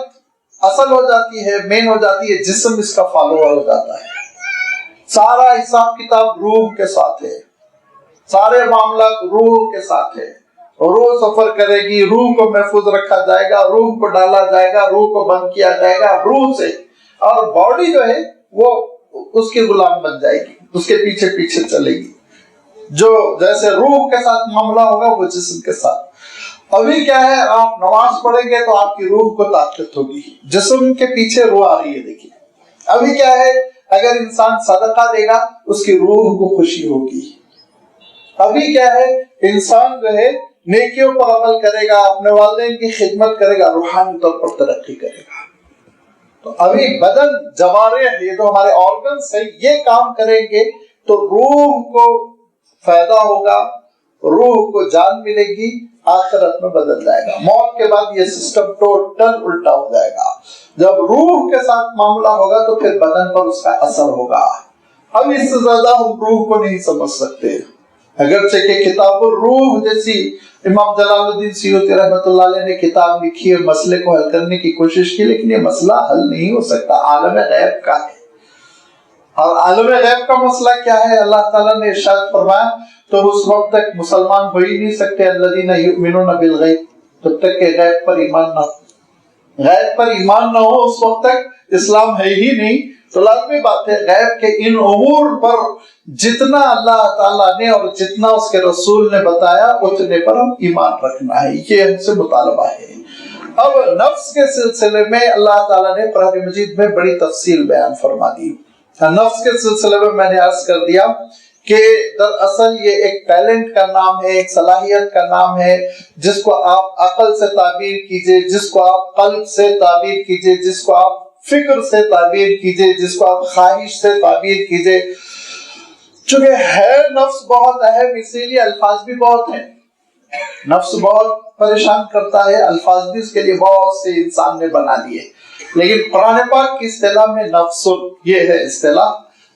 Speaker 1: اصل ہو جاتی ہے، مین ہو جاتی ہے، جسم اس کا فالوور ہو جاتا ہے۔ سارا حساب کتاب روح کے ساتھ ہے، سارے معاملات روح کے ساتھ ہے۔ روح سفر کرے گی، روح کو محفوظ رکھا جائے گا، روح کو ڈالا جائے گا، روح کو بند کیا جائے گا روح سے، اور باڈی جو ہے وہ اس کی غلام بن جائے گی، اس کے پیچھے پیچھے چلے گی۔ جو جیسے روح کے ساتھ معاملہ ہوگا وہ جسم کے ساتھ۔ ابھی کیا ہے، آپ نماز پڑھیں گے تو آپ کی روح کو طاقت ہوگی، جسم کے پیچھے روح آ رہی ہے، دیکھیے۔ ابھی کیا ہے، اگر انسان صدقہ دے گا اس کی روح کو خوشی ہوگی۔ ابھی کیا ہے، انسان جو ہے نیکیوں پر عمل کرے گا، اپنے والدین کی خدمت کرے گا، روحانی طور پر ترقی کرے گا۔ تو ابھی بدن، جوارح، یہ جو ہمارے آرگنز ہیں، یہ کام کریں گے تو روح کو فائدہ ہوگا، روح کو جان ملے گی، آخرت میں بدل جائے گا۔ موت کے بعد یہ سسٹم ٹوٹل الٹا ہو جائے گا۔ جب روح کے ساتھ معاملہ ہوگا تو پھر بدن پر اس کا اثر ہوگا۔ اب اس سے زیادہ ہم روح کو نہیں سمجھ سکتے، اگرچہ کہ کتاب الروح جیسی امام جلال الدین سیوطی رحمۃ اللہ علیہ نے کتاب لکھی ہے، مسئلے کو حل کرنے کی کوشش کی، لیکن یہ مسئلہ حل نہیں ہو سکتا، عالم غیب کا ہے۔ اور عالم غیب کا مسئلہ کیا ہے، اللہ تعالیٰ نے ارشاد فرمایا تو اس وقت تک مسلمان ہو ہی نہیں سکتے، الذین یؤمنون بالغیب، جب تک کہ غیب پر ایمان نہ ہو، غیب پر ایمان نہ ہو اس وقت تک اسلام ہے ہی نہیں۔ تو لازمی بات ہے غیب کے ان امور پر جتنا اللہ تعالیٰ نے اور جتنا اس کے رسول نے بتایا اتنے پر ہم ایمان رکھنا ہے، یہ ہم سے مطالبہ ہے۔ اب نفس کے سلسلے میں اللہ تعالیٰ نے قرآن مجید میں بڑی تفصیل بیان فرما دی۔ نفس کے سلسلے میں نے عرض کر دیا کہ دراصل یہ ایک ٹیلنٹ کا نام ہے، ایک صلاحیت کا نام ہے، جس کو آپ عقل سے تعبیر کیجئے، جس کو آپ قلب سے تعبیر کیجئے، جس کو آپ فکر سے تعبیر کیجئے، جس کو آپ خواہش سے تعبیر کیجئے۔ چونکہ ہے نفس بہت اہم، اسی لیے الفاظ بھی بہت ہیں، نفس بہت پریشان کرتا ہے، الفاظ بھی اس کے لیے بہت سے انسان نے بنا دیے، لیکن قرآن پاک کی اصطلاح میں نفس یہ ہے اصطلاح۔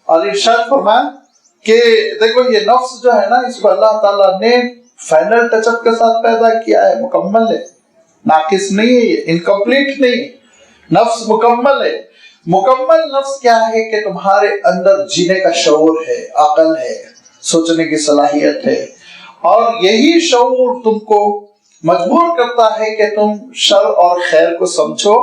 Speaker 1: اور ارشاد فرمایا کہ دیکھو یہ نفس جو ہے نا، اس کو اللہ تعالیٰ نے فائنل ٹچ اپ کے ساتھ پیدا کیا ہے، مکمل ہے، ناقص نہیں ہے، یہ انکمپلیٹ نہیں ہے، نفس مکمل ہے۔ مکمل نفس کیا ہے کہ تمہارے اندر جینے کا شعور ہے، عقل ہے، سوچنے کی صلاحیت ہے، اور یہی شعور تم کو مجبور کرتا ہے کہ تم شر اور خیر کو سمجھو،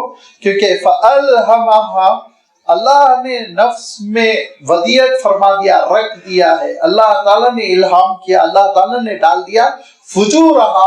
Speaker 1: کیونکہ فَأَلْهَمَهَا، اللہ نے نفس میں ودیت فرما دیا، رکھ دیا ہے، اللہ تعالیٰ نے الہام کیا، اللہ تعالیٰ نے ڈال دیا فجورہا،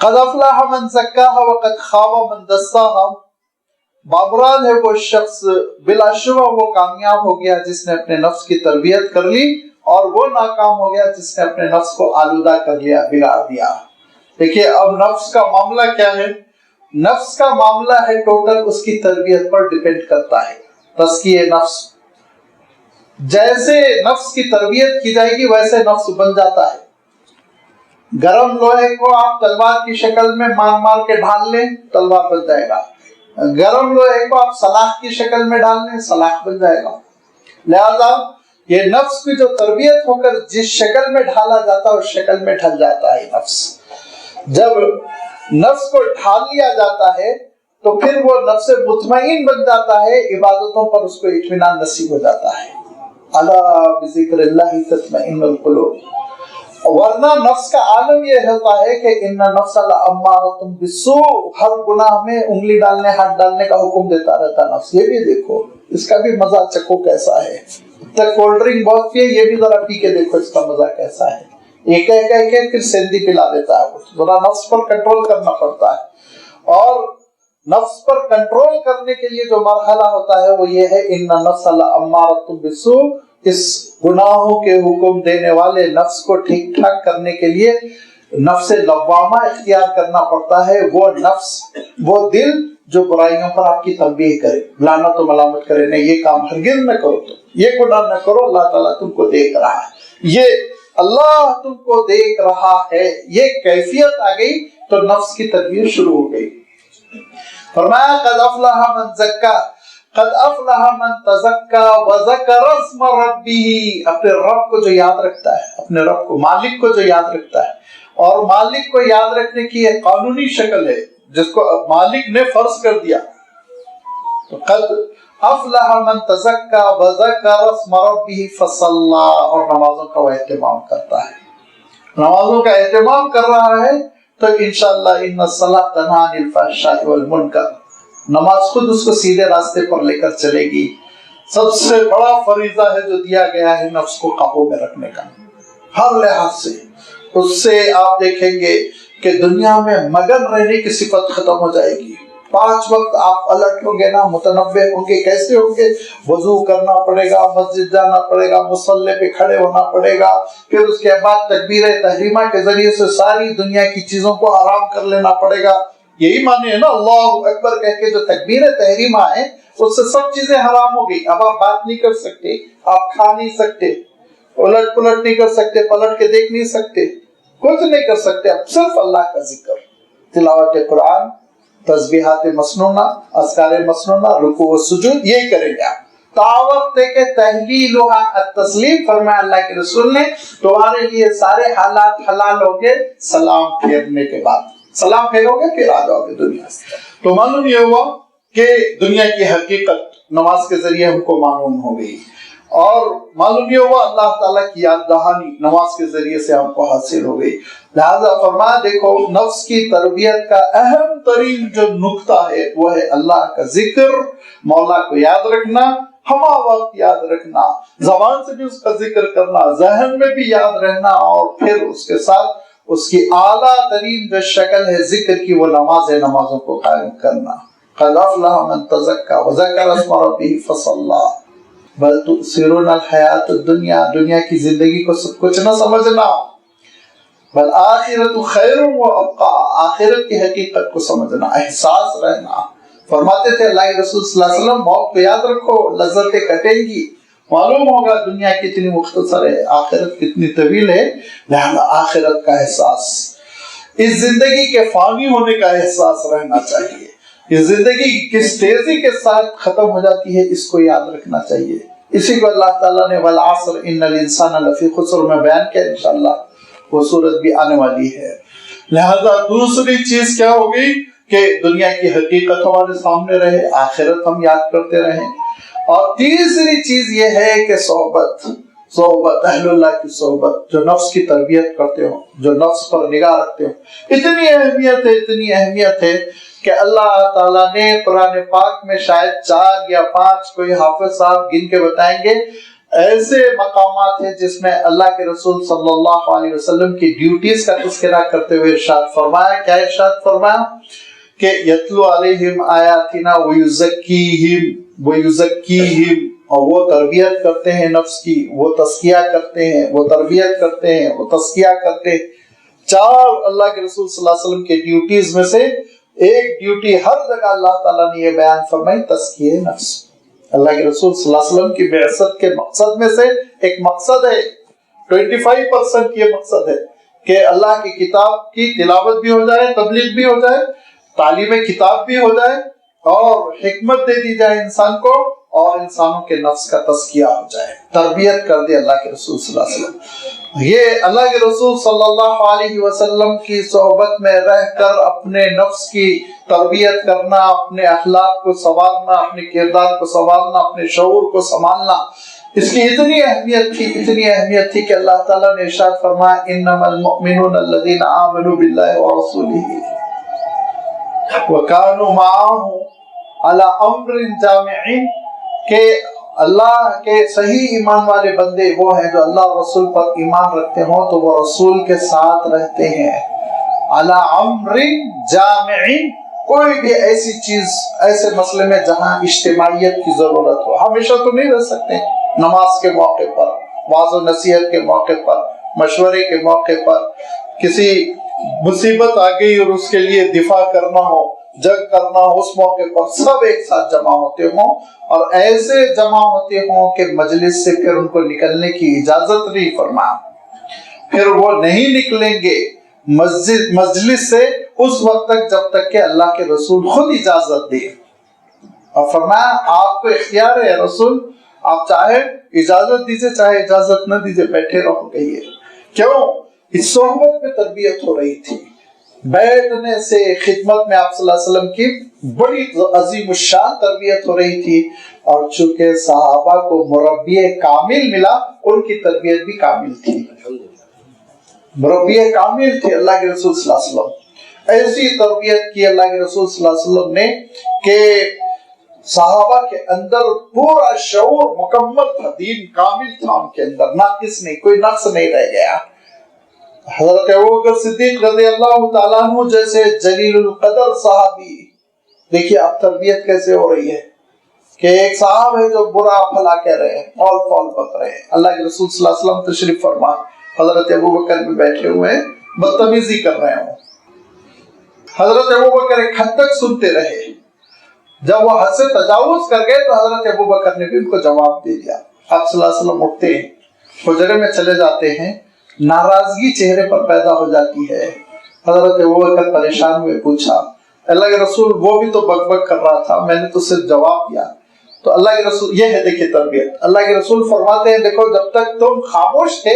Speaker 1: قد افلح من زکاها وقد خاب من دساها، بامراد ہے وہ شخص، بلا شبہ وہ کامیاب ہو گیا جس نے اپنے نفس کی تربیت کر لی، اور وہ ناکام ہو گیا جس نے اپنے نفس کو آلودہ کر لیا، بگاڑ دیا۔ دیکھیے اب نفس کا معاملہ کیا ہے؟ نفس کا معاملہ ہے ٹوٹل اس کی تربیت پر ڈیپینڈ کرتا ہے۔ تزکیہ نفس، جیسے نفس کی تربیت کی جائے گی ویسے نفس بن جاتا ہے۔ گرم لوہے کو آپ تلوار کی شکل میں مار مار کے ڈھال لیں، تلوار بن جائے گا۔ گرم لوہے کو آپ سلاخ کی شکل میں ڈال لیں، سلاخ بن جائے گا۔ لہذا یہ نفس کی جو تربیت ہو کر جس شکل میں ڈھالا جاتا ہے اس شکل میں ڈھل جاتا ہے نفس۔ جب نفس کو ڈھال لیا جاتا ہے تو پھر وہ نفس مطمئن بن جاتا ہے، عبادتوں پر اس کو اطمینان نصیب ہو جاتا ہے۔ الا بذکر اللہ تطمئن القلوب۔ ورنہ نفس کا عالم یہ ہوتا ہے کہ ان نفس لامارۃ بالسوء، ہر گناہ میں انگلی ڈالنے، ہاتھ ڈالنے کا حکم دیتا رہتا نفس۔ یہ بھی دیکھو، اس کا بھی مزہ چکھو کیسا ہے۔ کولڈ ڈرنک بہت پیے، یہ بھی ذرا پی کے دیکھو اس کا مزہ کیسا ہے۔ ایک ایک پھر سیندی پلا دیتا ہے۔ ذرا نفس پر کنٹرول کرنا پڑتا ہے، اور نفس پر کنٹرول کرنے کے لیے جو مرحلہ ہوتا ہے وہ یہ ہے ان نفس لامارۃ بالسوء۔ اس گناہوں کے حکم دینے والے نفس کو ٹھیک ٹھاک کرنے کے لیے نفس لوامہ اختیار کرنا پڑتا ہے۔ وہ نفس، وہ دل جو برائیوں پر آپ کی تنبیہ کرے، لعنت و ملامت کرے، نہیں یہ کام ہرگز نہ کرو، تم یہ گناہ نہ کرو، اللہ تعالیٰ تم کو دیکھ رہا ہے، یہ اللہ تم کو دیکھ رہا ہے، یہ کیفیت آ گئی تو نفس کی تدبیر شروع ہو گئی۔ فرمایا قد افلح من زکا، قد افلح من تزکا وذکر اسم ربہ، اپنے رب کو جو یاد رکھتا ہے، اپنے رب کو، مالک کو جو یاد رکھتا ہے، اور مالک کو یاد رکھنے کی ایک قانونی شکل ہے جس کو مالک نے فرض کر دیا۔ تو قد افلح من تزکا وذکر اسم ربہ فصلی، اور نمازوں کا وہ اہتمام کرتا ہے، نمازوں کا اہتمام کر رہا ہے تو انشاءاللہ ان الصلاۃ تنہی عن الفحشاء والمنکر، نماز خود اس کو سیدھے راستے پر لے کر چلے گی۔ سب سے بڑا فریضہ ہے جو دیا گیا ہے نفس کو قابو میں رکھنے کا، ہر لحاظ سے۔ اس سے آپ دیکھیں گے کہ دنیا میں مگن رہنے کی صفت ختم ہو جائے گی۔ 5 وقت آپ الرٹ ہوں گے نا، متنبہ ہوں گے، کیسے ہوں گے؟ وضو کرنا پڑے گا، مسجد جانا پڑے گا، مصلی پہ کھڑے ہونا پڑے گا، پھر اس کے بعد تکبیر تحریمہ کے ذریعے سے ساری دنیا کی چیزوں کو حرام کر لینا پڑے گا۔ یہی معنی ہے نا اللہ اکبر کہہ کے جو تکبیر تحریمہ ہے اس سے سب چیزیں حرام ہو گئی۔ اب آپ بات نہیں کر سکتے، آپ کھا نہیں سکتے، الٹ پلٹ نہیں کر سکتے، پلٹ کے دیکھ نہیں سکتے، کچھ نہیں کر سکتے۔ اب صرف اللہ کا ذکر، تلاوت قرآن، تسبیحات مسنونہ، اذکار مسنونہ، رکوع و سجود، یہی کریں گے آپ۔ دعوت دے کے تحلیلھا التسلیم، فرمایا اللہ کے رسول نے تمہارے لیے سارے حالات حلال ہو گئے سلام پھیرنے کے بعد۔ سلام پھیرو گے پھر آ جاؤ گے دنیا سے۔ تو معلوم یہ ہوا کہ دنیا کی حقیقت نماز کے ذریعے ہم کو معلوم ہو گئی، اور معلوم یہ ہوا اللہ تعالیٰ کی یاد دہانی نماز کے ذریعے سے ہم کو حاصل ہو گئی۔ لہذا فرمایا دیکھو نفس کی تربیت کا اہم ترین جو نقطہ ہے وہ ہے اللہ کا ذکر، مولا کو یاد رکھنا، ہما وقت یاد رکھنا، زبان سے بھی اس کا ذکر کرنا، ذہن میں بھی یاد رہنا، اور پھر اس کے ساتھ اس کی اعلیٰ ترین جو شکل ہے ذکر کی وہ نماز ہے، نمازوں کو قائم کرنا۔ قد افلح من تزکا وذکر اسم ربہ فصلی بل تؤثرون الحیات الدنیا، دنیا کی زندگی کو سب کچھ نہ سمجھنا، بل آخرت خیر و ابقا، آخرت کی حقیقت کو سمجھنا، احساس رہنا۔ فرماتے تھے اللہ کے رسول صلی اللہ علیہ وسلم موت کو یاد رکھو، لذتیں کٹیں گی، معلوم ہوگا دنیا کتنی مختصر ہے، آخرت کتنی طویل ہے، لہذا آخرت کا احساس، اس زندگی کے فانی ہونے کا احساس رہنا چاہیے، یہ زندگی کس تیزی کے ساتھ ختم ہو جاتی ہے اس کو یاد رکھنا چاہیے۔ اسی کو اللہ تعالیٰ نے والعصر ان الانسان لفی خسر میں بیان کیا، انشاءاللہ وہ صورت بھی آنے والی ہے۔ لہذا دوسری چیز کیا ہوگی کہ دنیا کی حقیقت ہمارے سامنے رہے، آخرت ہم یاد کرتے رہیں، اور تیسری چیز یہ ہے کہ صحبت اہل اللہ کی صحبت، جو نفس کی تربیت کرتے ہو، جو نفس پر نگاہ رکھتے ہو۔ اتنی اہمیت ہے کہ اللہ تعالیٰ نے قرآن پاک میں شاید 4 یا 5 کوئی حافظ صاحب گن کے بتائیں گے، ایسے مقامات ہیں جس میں اللہ کے رسول صلی اللہ علیہ وسلم کی ڈیوٹیز کا تذکرہ کرتے ہوئے ارشاد فرمایا. کیا ارشاد فرمایا؟ کہ یتلو علیہم آیاتنا ویزکیہم، اور وہ تربیت کرتے ہیں نفس کی، وہ تزکیہ کرتے ہیں، وہ تربیت کرتے ہیں، وہ تزکیہ کرتے ہیں. 4 اللہ کے رسول صلی اللہ علیہ وسلم کے ڈیوٹیز میں سے ایک ڈیوٹی ہر جگہ اللہ تعالیٰ نے یہ بیان فرمائی، تزکیہ نفس. اللہ کے رسول صلی اللہ علیہ وسلم کی بعثت کے مقصد میں سے ایک مقصد ہے، 25% یہ مقصد ہے کہ اللہ کی کتاب کی تلاوت بھی ہو جائے، تبلیغ بھی ہو جائے، تعلیم کتاب بھی ہو جائے، اور حکمت دے دی جائے انسان کو، اور انسانوں کے نفس کا تزکیہ ہو جائے، تربیت کر دے اللہ کے رسول صلی اللہ علیہ وسلم. یہ اللہ کے رسول صلی اللہ علیہ وسلم کی صحبت میں رہ کر اپنے نفس کی تربیت کرنا، اپنے اخلاق کو سنوارنا، اپنے کردار کو سنوارنا، اپنے شعور کو سنبھالنا، اس کی اتنی اہمیت تھی کہ اللہ تعالیٰ نے ارشاد فرمایا انما المؤمنون الذین آمنوا باللہ ورسولہ وکانوا معہ علی امر جامع، کہ اللہ کے صحیح ایمان والے بندے وہ ہیں جو اللہ اور رسول پر ایمان رکھتے ہوں تو وہ رسول کے ساتھ رہتے ہیں. علی امر جامع، کوئی بھی ایسی چیز، ایسے مسئلے میں جہاں اجتماعیت کی ضرورت ہو. ہمیشہ تو نہیں رہ سکتے، نماز کے موقع پر، واعظ و نصیحت کے موقع پر، مشورے کے موقع پر، کسی مصیبت آ گئی اور اس کے لیے دفاع کرنا ہو، جنگ کرنا ہو، اس موقع پر سب ایک ساتھ جمع ہوتے ہوں، اور ایسے جمع ہوتے ہوں کہ مجلس سے پھر ان کو نکلنے کی اجازت نہیں فرمایا. پھر وہ نہیں نکلیں گے مجلس سے اس وقت تک جب تک کہ اللہ کے رسول خود اجازت دے. اور فرمایا آپ کو اختیار ہے رسول، آپ چاہے اجازت دیجئے چاہے اجازت نہ دیجئے، بیٹھے رہو گئیے. کیوں؟ اس صحبت میں تربیت ہو رہی تھی، بیٹھنے سے خدمت میں آپ صلی اللہ علیہ وسلم کی بڑی عظیم الشان تربیت ہو رہی تھی. اور چونکہ صحابہ کو مربی کامل ملا، ان کی تربیت بھی کامل تھی، مربی کامل تھے اللہ کے رسول صلی اللہ علیہ وسلم. ایسی تربیت کی اللہ کے رسول صلی اللہ علیہ وسلم نے کہ صحابہ کے اندر پورا شعور مکمل تھا، دین کامل تھا ان کے اندر، ناقص نہیں، کوئی نقص نہیں رہ گیا. حضرت ابوبکر صدیق رضی اللہ تعالیٰ عنہ جیسے جلیل القدر صحابی، دیکھیے اب تربیت کیسے ہو رہی ہے کہ ایک صاحب ہے جو برا بھلا کہہ رہے ہیں، فول فول بک رہے ہیں. اللہ کے رسول صلی اللہ علیہ وسلم تشریف فرما، حضرت ابوبکر بھی بیٹھے ہوئے ہیں، بدتمیزی کر رہے ہوں. حضرت ابوبکر ایک حد تک سنتے رہے، جب وہ حد سے تجاوز کر گئے تو حضرت ابوبکر نے بھی ان کو جواب دے دیا. آپ صلی اللہ علیہ وسلم اٹھتے ہیں، حجرے میں چلے جاتے ہیں، ناراضگی چہرے پر پیدا ہو جاتی ہے. حضرت ابوبکر پریشان ہوئے، پوچھا اللہ کے رسول وہ بھی تو بک بک کر رہا تھا، میں نے تو صرف جواب دیا. تو اللہ کے رسول، یہ ہے دیکھیے تربیت، اللہ کے رسول فرماتے ہیں دیکھو جب تک تم خاموش تھے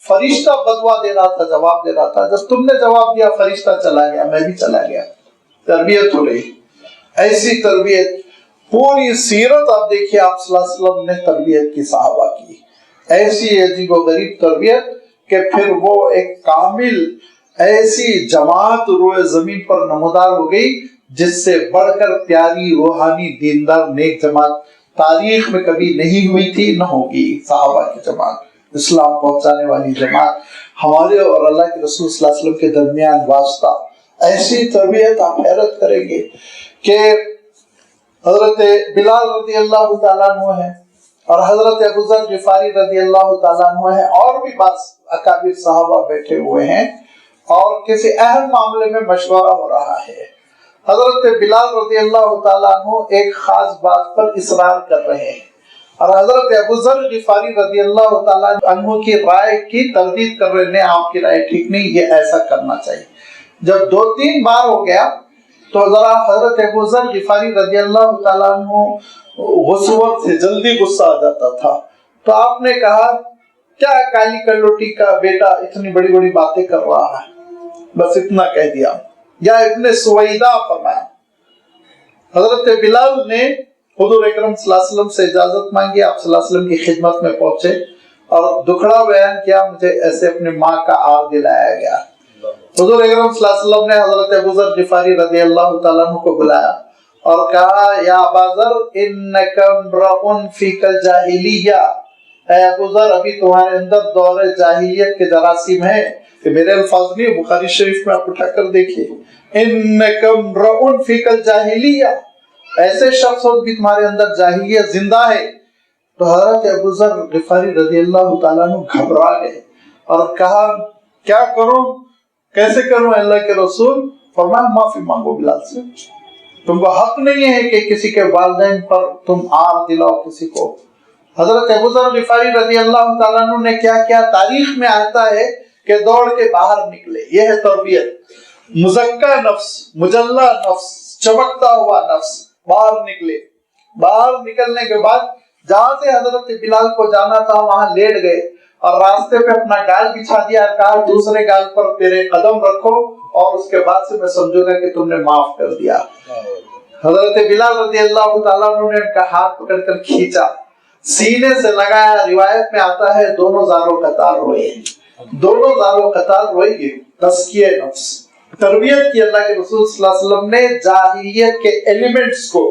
Speaker 1: فرشتہ بدوا دے رہا تھا، جواب دے رہا تھا، جب تم نے جواب دیا فرشتہ چلا گیا، میں بھی چلا گیا. تربیت ہو رہی، ایسی تربیت. پوری سیرت آپ دیکھیے آپ صلی اللہ علیہ وسلم نے تربیت کی صحابہ کی، ایسی عجیب و غریب تربیت کہ پھر وہ ایک کامل ایسی جماعت روئے زمین پر نمودار ہو گئی جس سے بڑھ کر پیاری روحانی دیندار نیک جماعت تاریخ میں کبھی نہیں ہوئی تھی، نہ ہوگی. صحابہ کی جماعت، اسلام پہنچانے والی جماعت، ہمارے اور اللہ کے رسول صلی اللہ علیہ وسلم کے درمیان واسطہ. ایسی تربیت آپ حیرت کریں گے کہ حضرت بلال رضی اللہ تعالیٰ عنہ ہے اور حضرت ابو ذر غفاری رضی اللہ تعالیٰ عنہ ہے، اور بھی بعض اکابر صحابہ بیٹھے ہوئے ہیں اور کسی اہم معاملے میں مشورہ ہو رہا ہے. حضرت بلال رضی اللہ تعالیٰ عنہ ایک خاص بات پر اصرار کر رہے ہیں اور حضرت ابو ذر غفاری رضی اللہ تعالیٰ عنہ کی رائے کی تردید کر رہے ہیں، آپ کی رائے ٹھیک نہیں، یہ ایسا کرنا چاہیے. جب 2-3 بار ہو گیا تو ذرا حضرت ابو ذر غفاری رضی اللہ تعالیٰ عنہ غصوت سے جلدی غصہ آ جاتا تھا. تو آپ نے کہا کیا کالی کلوٹی کا بیٹا اتنی بڑی بڑی باتیں کر رہا ہے، بس اتنا کہہ دیا. یا ابن سویدہ فرمایا حضرت بلال نے حضور اکرم صلی اللہ علیہ وسلم سے اجازت مانگی، آپ صلی اللہ علیہ وسلم کی خدمت میں پہنچے اور دکھڑا بیان کیا، مجھے ایسے اپنے ماں کا آر دلایا گیا. حضور اکرم صلی اللہ علیہ وسلم نے حضرت ابو ذر غفاری رضی اللہ تعالیٰ عنہ کو بلایا اور کہا یا ابا ذر انک امرؤ فیک الجاہلیہ اے ابو ذر ابھی تمہارے اندر دور جاہلیت کے جراثیم ہیں. کہ میرے الفاظ نہیں، بخاری شریف میں آپ اٹھا کر دیکھیے، انکم رؤن فیک الجاہلیہ، ایسے شخص ہو بھی تمہارے اندر جاہلیت زندہ ہے. تو حضرت ابو ذر غفاری رضی اللہ تعالیٰ عنہ گھبرا گئے اور کہا کیا کروں، کیسے کروں اللہ کے رسول؟ فرمایا معافی مانگو بلال سے، تم کو حق نہیں ہے کہ کسی کے والدین پر تم آر دلاؤ کسی کو. حضرت ابو ذر غفاری رضی اللہ تعالیٰ عنہ نے کیا کیا؟ تاریخ میں آتا ہے کہ دوڑ کے باہر نکلے. یہ ہے تربیت. مزکہ نفس، مجلہ نفس، چمکتا ہوا نفس باہر نکلے. باہر نکلنے کے بعد جہاں سے حضرت بلال کو جانا تھا وہاں لیٹ گئے اور راستے پہ اپنا گال بچھا دیا اور کہا دوسرے گال پر میرے قدم رکھو اور اس کے بعد سے میں سمجھوں گا کہ تم نے معاف کر دیا. حضرت بلال رضی اللہ تعالیٰ عنہ نے ان کا ہاتھ پکڑ کر کھینچا، سینے سے لگایا. روایت میں آتا ہے دونوں زاروں قطار روئے، دونوں زاروں قطار روئے. تزکیہ نفس، تربیت کی اللہ کے رسول صلی اللہ علیہ وسلم نے جاہلیت کے ایلیمنٹس کو،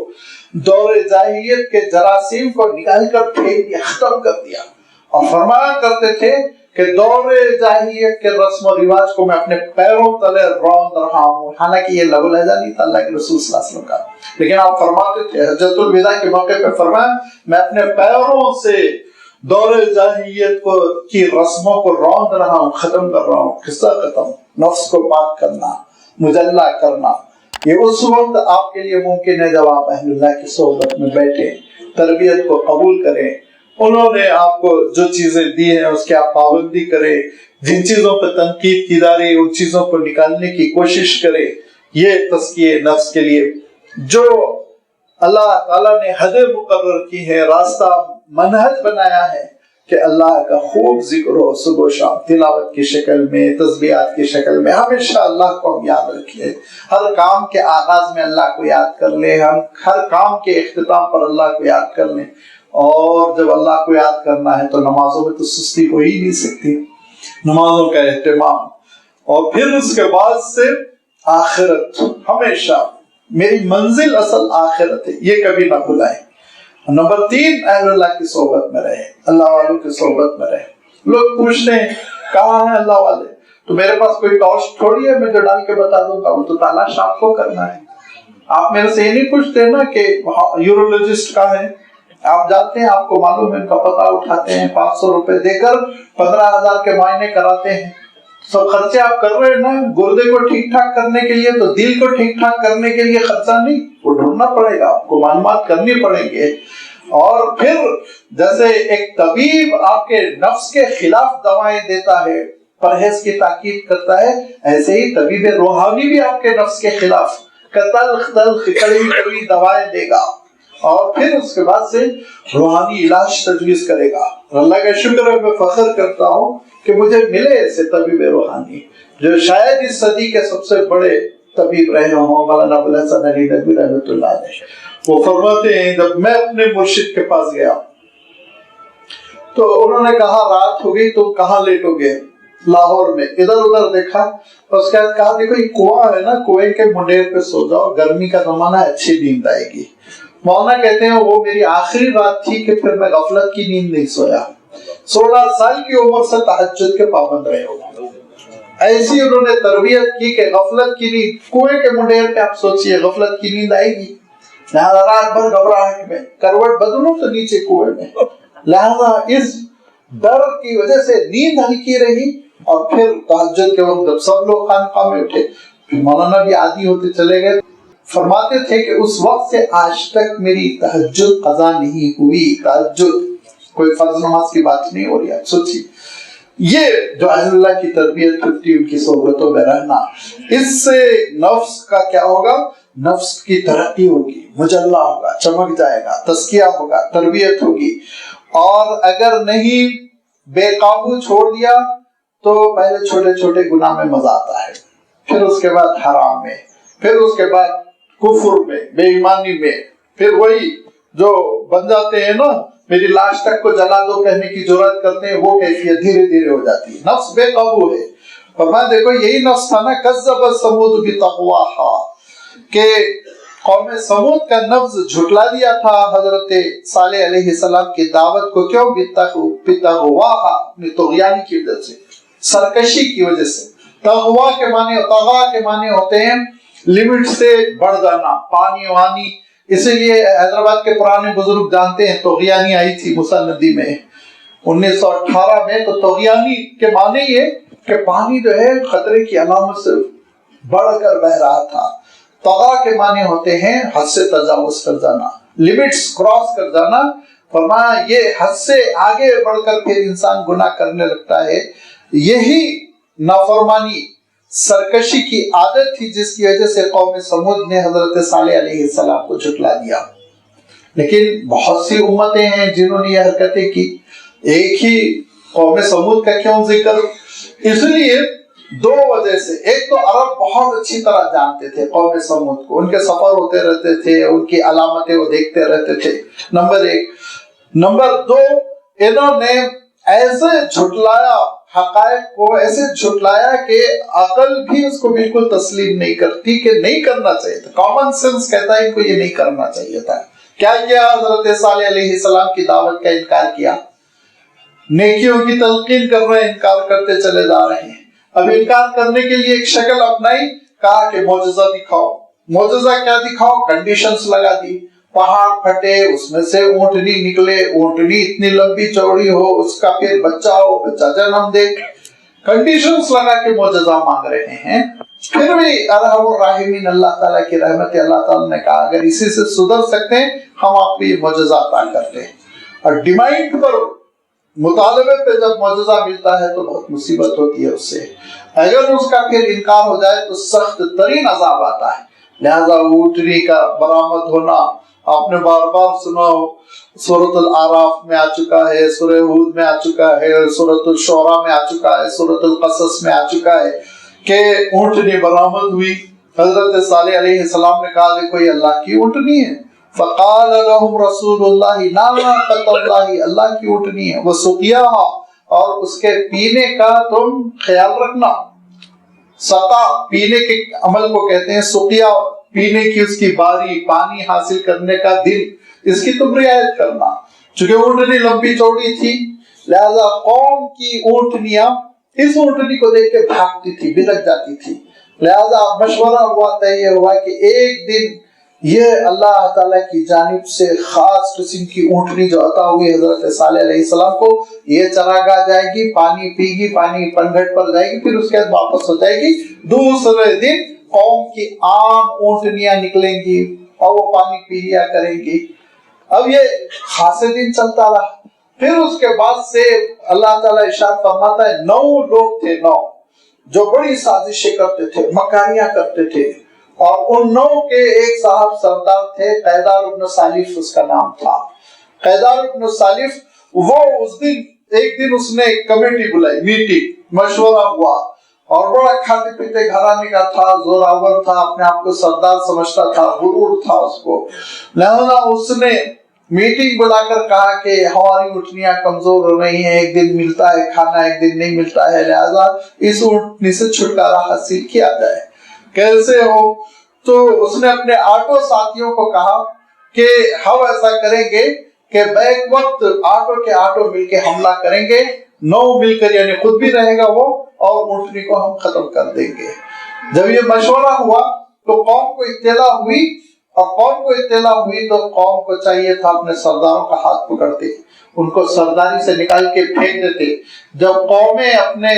Speaker 1: دور جاہلیت کے جراثیم کو نکال کر پھینک دیا، ختم کر دیا. اور فرمایا کرتے تھے کہ دور جاہلیت کے رسم و رواج کو میں اپنے پیروں تلے روند رہا ہوں. حالانکہ یہ لب و لہجہ نہیں تھا اللہ کے رسول صلی اللہ علیہ وسلم کا، لیکن آپ فرماتے تھے حجۃ الوداع کے موقع پہ فرمایا میں اپنے پیروں سے دور جاہلیت کو کی رسموں کو روند رہا ہوں، ختم کر رہا ہوں. قصہ ختم. نفس کو پاک کرنا، مجلہ کرنا، یہ اس وقت آپ کے لیے ممکن ہے جب آپ اہل اللہ کی صحبت میں بیٹھے، تربیت کو قبول کریں. انہوں نے آپ کو جو چیزیں دی ہیں اس کی آپ پابندی کریں، جن چیزوں پہ تنقید کی جا رہی ان چیزوں کو نکالنے کی کوشش کریں. یہ تزکیہ نفس کے لیے جو اللہ تعالیٰ نے حد مقرر کی ہے، راستہ منہج بنایا ہے کہ اللہ کا خوب ذکر ہو صبح و شام، تلاوت کی شکل میں، تسبیحات کی شکل میں. ہمیشہ اللہ کو ہم یاد رکھیے، ہر کام کے آغاز میں اللہ کو یاد کر لیں، ہم ہر کام کے اختتام پر اللہ کو یاد کر لیں. اور جب اللہ کو یاد کرنا ہے تو نمازوں میں تو سستی ہو ہی نہیں سکتی، نمازوں کا اہتمام. اور پھر اس کے بعد سے آخرت، ہمیشہ میری منزل اصل آخرت ہے، یہ کبھی نہ بھلائیں. نمبر 3 اہل اللہ کی صحبت میں رہے، اللہ والوں کی صحبت میں رہے. لوگ پوچھتے ہیں کہاں ہیں اللہ والے؟ تو میرے پاس کوئی ٹارچ تھوڑی ہے میں جو ڈال کے بتا دوں گا، وہ تو تلاش آپ کو کرنا ہے. آپ میرے سے یہ نہیں پوچھتے نا کہ یورولوجسٹ کہاں ہے. آپ جاتے ہیں، آپ کو معلوم ہے، ان کا پتہ اٹھاتے ہیں، 500 روپے دے کر 15,000 کے معائنے کراتے ہیں. سب خرچے آپ کر رہے ہیں نا، گردے کو ٹھیک ٹھاک کرنے کے لیے، تو دل کو ٹھیک ٹھاک کرنے کے لیے خرچہ نہیں، وہ ڈھونڈنا پڑے گا، آپ کو معلومات کرنی پڑیں گے. اور پھر جیسے ایک طبیب آپ کے نفس کے خلاف دوائیں دیتا ہے، پرہیز کی تاکید کرتا ہے، ایسے ہی طبیب روحانی بھی آپ کے نفس کے خلاف تلخ تلخ کڑوی کڑوی دوائیں دے گا اور پھر اس کے بعد سے روحانی علاج تجویز کرے گا. اللہ کا شکر ہے، میں فخر کرتا ہوں کہ مجھے ملے ایسے طبیب روحانی جو شاید اس صدی کے سب سے بڑے طبیب رہے ہوں، مولانا ابوالحسن علی ندوی رحمۃ اللہ علیہ. وہ فرماتے ہیں جب میں اپنے مرشد کے پاس گیا تو انہوں نے کہا رات ہو گئی، تم کہاں لیٹو گے؟ لاہور میں. ادھر ادھر دیکھا، اس کے بعد کہا دیکھو یہ کنواں ہے نا، کنویں کے منڈیر پہ سو جاؤ، گرمی کا زمانہ ہے، اچھی نیند آئے گی. مولانا کہتے ہیں وہ میری آخری رات تھی کہ پھر میں غفلت کی نیند نہیں سویا. 16 سال کی عمر سے تہجد کے پابند رہے ہو. ایسی انہوں نے تربیت کی کہ غفلت کی نیند، کنویں کے منڈیر پہ آپ سوچئے غفلت کی نیند آئے گی. لہذا رات بھر گھبراہٹ میں کروٹ بدلوں تو نیچے کنویں میں. لہذا اس ڈر کی وجہ سے نیند ہلکی رہی. اور پھر تہجد کے وقت جب سب لوگ خانقاہ میں اٹھے، مولانا بھی عادی ہوتے چلے گئے. فرماتے تھے کہ اس وقت سے آج تک میری تہجد قضا نہیں ہوئی. تہجد کوئی فرض نماز کی بات نہیں ہو رہی. آپ سوچیے یہ جو اہل اللہ کی تربیت کرتی، ان کی صحبتوں میں رہنا، اس سے نفس کا کیا ہوگا؟ نفس کی ترقی ہوگی، مجلہ ہوگا، چمک جائے گا، تزکیہ ہوگا، تربیت ہوگی. اور اگر نہیں بے قابو چھوڑ دیا تو پہلے چھوٹے چھوٹے گناہ میں مزہ آتا ہے، پھر اس کے بعد حرام میں، پھر اس کے بعد کفر میں، بے ایمانی میں، پھر وہی جو بن جاتے ہیں نا میری لاش تک کو جلا دو کہنے کی جرات کرتے ہیں، وہ کیفیت دھیرے دھیرے ہو جاتی ہے. نفس بے قابو ہے. فرمایا دیکھو یہی نفس تھا نا کذب ثمود بتقواہا، کہ قوم سمود کا نفظ جھٹلا دیا تھا حضرت صالح علیہ السلام کی دعوت کو، کیوں؟ بتغواہا، اپنی طغیانی کی وجہ سے، سرکشی کی وجہ سے۔ تغوا کے معنی، طغا کے معنی ہوتے ہیں لمٹ سے بڑھ جانا، پانی وانی۔ اسی لیے حیدرآباد کے پرانے بزرگ جانتے ہیں طغیانی آئی تھی مسندی میں 1918 میں، تو طغیانی کے معنی یہ کہ پانی جو ہے خطرے کی علامت سے بڑھ کر بہ رہا تھا۔ طغا کے معنی ہوتے ہیں حد سے تجاوز کر جانا، لمٹس کراس کر جانا۔ فرمایا یہ حد سے آگے بڑھ کر پھر انسان گناہ کرنے لگتا ہے۔ یہی نافرمانی، سرکشی کی عادت تھی جس کی وجہ سے قوم سمود نے حضرت صالح علیہ السلام کو جھٹلا دیا۔ لیکن بہت سی امتیں ہیں جنہوں نے یہ حرکتیں کی، ایک ہی قوم سمود کا کیوں ذکر؟ اس لیے دو وجہ سے، ایک تو عرب بہت اچھی طرح جانتے تھے قوم سمود کو، ان کے سفر ہوتے رہتے تھے، ان کی علامتیں وہ دیکھتے رہتے تھے، نمبر ایک۔ نمبر دو، انہوں نے ایسے جھٹلایا حقائق کو، ایسے جھٹلایا کہ عقل بھی اس کو بالکل تسلیم نہیں کرتی کہ نہیں کرنا چاہیے تھا، کامن سینس کہتا ہے ان کو یہ نہیں کرنا چاہیے تھا۔ کیا کیا؟ حضرت صالح علیہ السلام کی دعوت کا انکار کیا، نیکیوں کی تلقین کر رہے ہیں، انکار کرتے چلے جا رہے ہیں۔ اب انکار کرنے کے لیے ایک شکل اپنائی، کہا کہ معجزہ دکھاؤ۔ معجزہ کیا دکھاؤ؟ کنڈیشنز لگا دی، پہاڑ پھٹے، اس میں سے اونٹنی نکلے، اونٹنی اتنی لمبی چوڑی ہو، اس کا پھر بچہ ہو، بچہ جنم دے، کنڈیشنز لگا کے معجزہ مانگ رہے ہیں۔ پھر بھی ارحم الراحمین اللہ تعالیٰ کی رحمت، اللہ تعالیٰ نے کہا اگر اسی سے سدھر سکتے ہیں ہم آپ کو یہ معجزہ عطا کرتے ہیں۔ اور ڈیمانڈ پر، مطالبے پہ جب معجزہ ملتا ہے تو بہت مصیبت ہوتی ہے اس سے، اگر اس کا پھر انکار ہو جائے تو سخت ترین عذاب آتا ہے۔ لہذا اونٹنی کا برآمد ہونا آپ نے بار بار سنا، سورۃ الاعراف میں آ چکا ہے، سورہ ہود میں آ چکا ہے، سورۃ الشعراء میں آ چکا ہے، سورۃ القصص میں آ چکا ہے کہ اونٹنی برآمد ہوئی۔ حضرت صالح علیہ السلام نے کہا دیکھو یہ اللہ کی اونٹنی ہے۔ فقال لهم رسول اللہ ناقۃ اللہ، اللہ کی اونٹنی ہے، وسقیاها، اور اس کے پینے کا تم خیال رکھنا۔ سقا پینے کے عمل کو کہتے ہیں، سقیا پینے کی اس کی باری، پانی حاصل کرنے کا دل، اس کی تم رعایت کرنا۔ چونکہ اونٹنی لمبی چوڑی تھی لہذا قوم کی اونٹنیاں اس اونٹنی کو دیکھ کے بھاگتی تھی، بلک جاتی تھی، لہذا مشورہ ہوا، طے ہوا کہ ایک دن یہ اللہ تعالیٰ کی جانب سے خاص قسم کی اونٹنی جو عطا ہوئی حضرت صالح علیہ السلام کو، یہ چراگاہ جائے گی، پانی پی گی، پانی پنگھٹ پر جائے گی، پھر اس کے بعد واپس ہو جائے گی۔ دوسرے دن قوم کی عام اونٹنیاں نکلیں گی اور وہ پانی پی لیا کریں گی۔ اب یہ خاصے دن چلتا رہا، پھر اس کے بعد سے اللہ تعالیٰ ارشاد فرماتا ہے 9 لوگ تھے، 9 جو بڑی سازشیں کرتے تھے، مکاریاں کرتے تھے، اور ان 9 کے ایک صاحب سردار تھے، قیدار ابن سالف اس کا نام تھا۔ قیدار ابن سالف وہ اس دن ایک دن اس نے ایک کمیٹی بلائی، میٹنگ، مشورہ ہوا، اور بڑا کھاتے پیتے گھرانے کا تھا، زوراور تھا، اپنے آپ کو سردار سمجھتا تھا، غرور تھا اس کو، لہذا اس نے میٹنگ بلا کر کہا کہ ہماری اونٹنیاں کمزور ہو رہی ہیں، ایک دن ملتا ہے کھانا، ایک دن نہیں ملتا ہے، لہذا اس اونٹنی سے چھٹکارا حاصل کیا جائے۔ کیسے ہو؟ تو اس نے اپنے آٹو ساتھیوں کو کہا کہ ہم ایسا کریں گے کہ بیک وقت آٹو کے آٹو مل کے حملہ کریں گے، 9 مل کر، یعنی خود بھی رہے گا وہ اور اونٹنی کو ہم ختم کر دیں گے۔ جب یہ مشورہ ہوا تو قوم کو اطلاع ہوئی، اور قوم کو اطلاع ہوئی تو قوم کو چاہیے تھا اپنے سرداروں کا ہاتھ پکڑتے، ان کو سرداری سے نکال کے پھینک دیتے۔ جب قومیں اپنے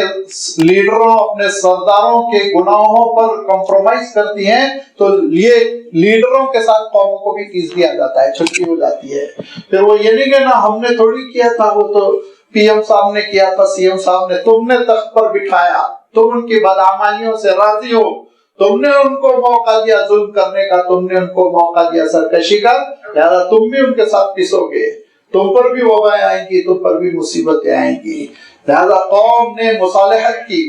Speaker 1: لیڈروں، اپنے سرداروں کے گناہوں پر کمپرومائز کرتی ہیں تو یہ لیڈروں کے ساتھ قوموں کو بھی تیز دیا جاتا ہے، چھٹی ہو جاتی ہے۔ پھر وہ یہ نہیں کہنا ہم نے تھوڑی کیا تھا، وہ تو پی ایم صاحب نے کیا تھا، سی ایم صاحب نے، تم نے تخت پر بٹھایا، تم ان کی بدعمالیوں سے راضی ہو، تم نے ان کو موقع دیا ظلم کرنے کا، تم نے ان کو موقع دیا سرکشی کا، لہذا تم بھی ان کے ساتھ پسو گے، تم پر بھی وبائیں آئیں گی، تم پر بھی مصیبتیں آئیں گی۔ لہذا قوم نے مصالحت کی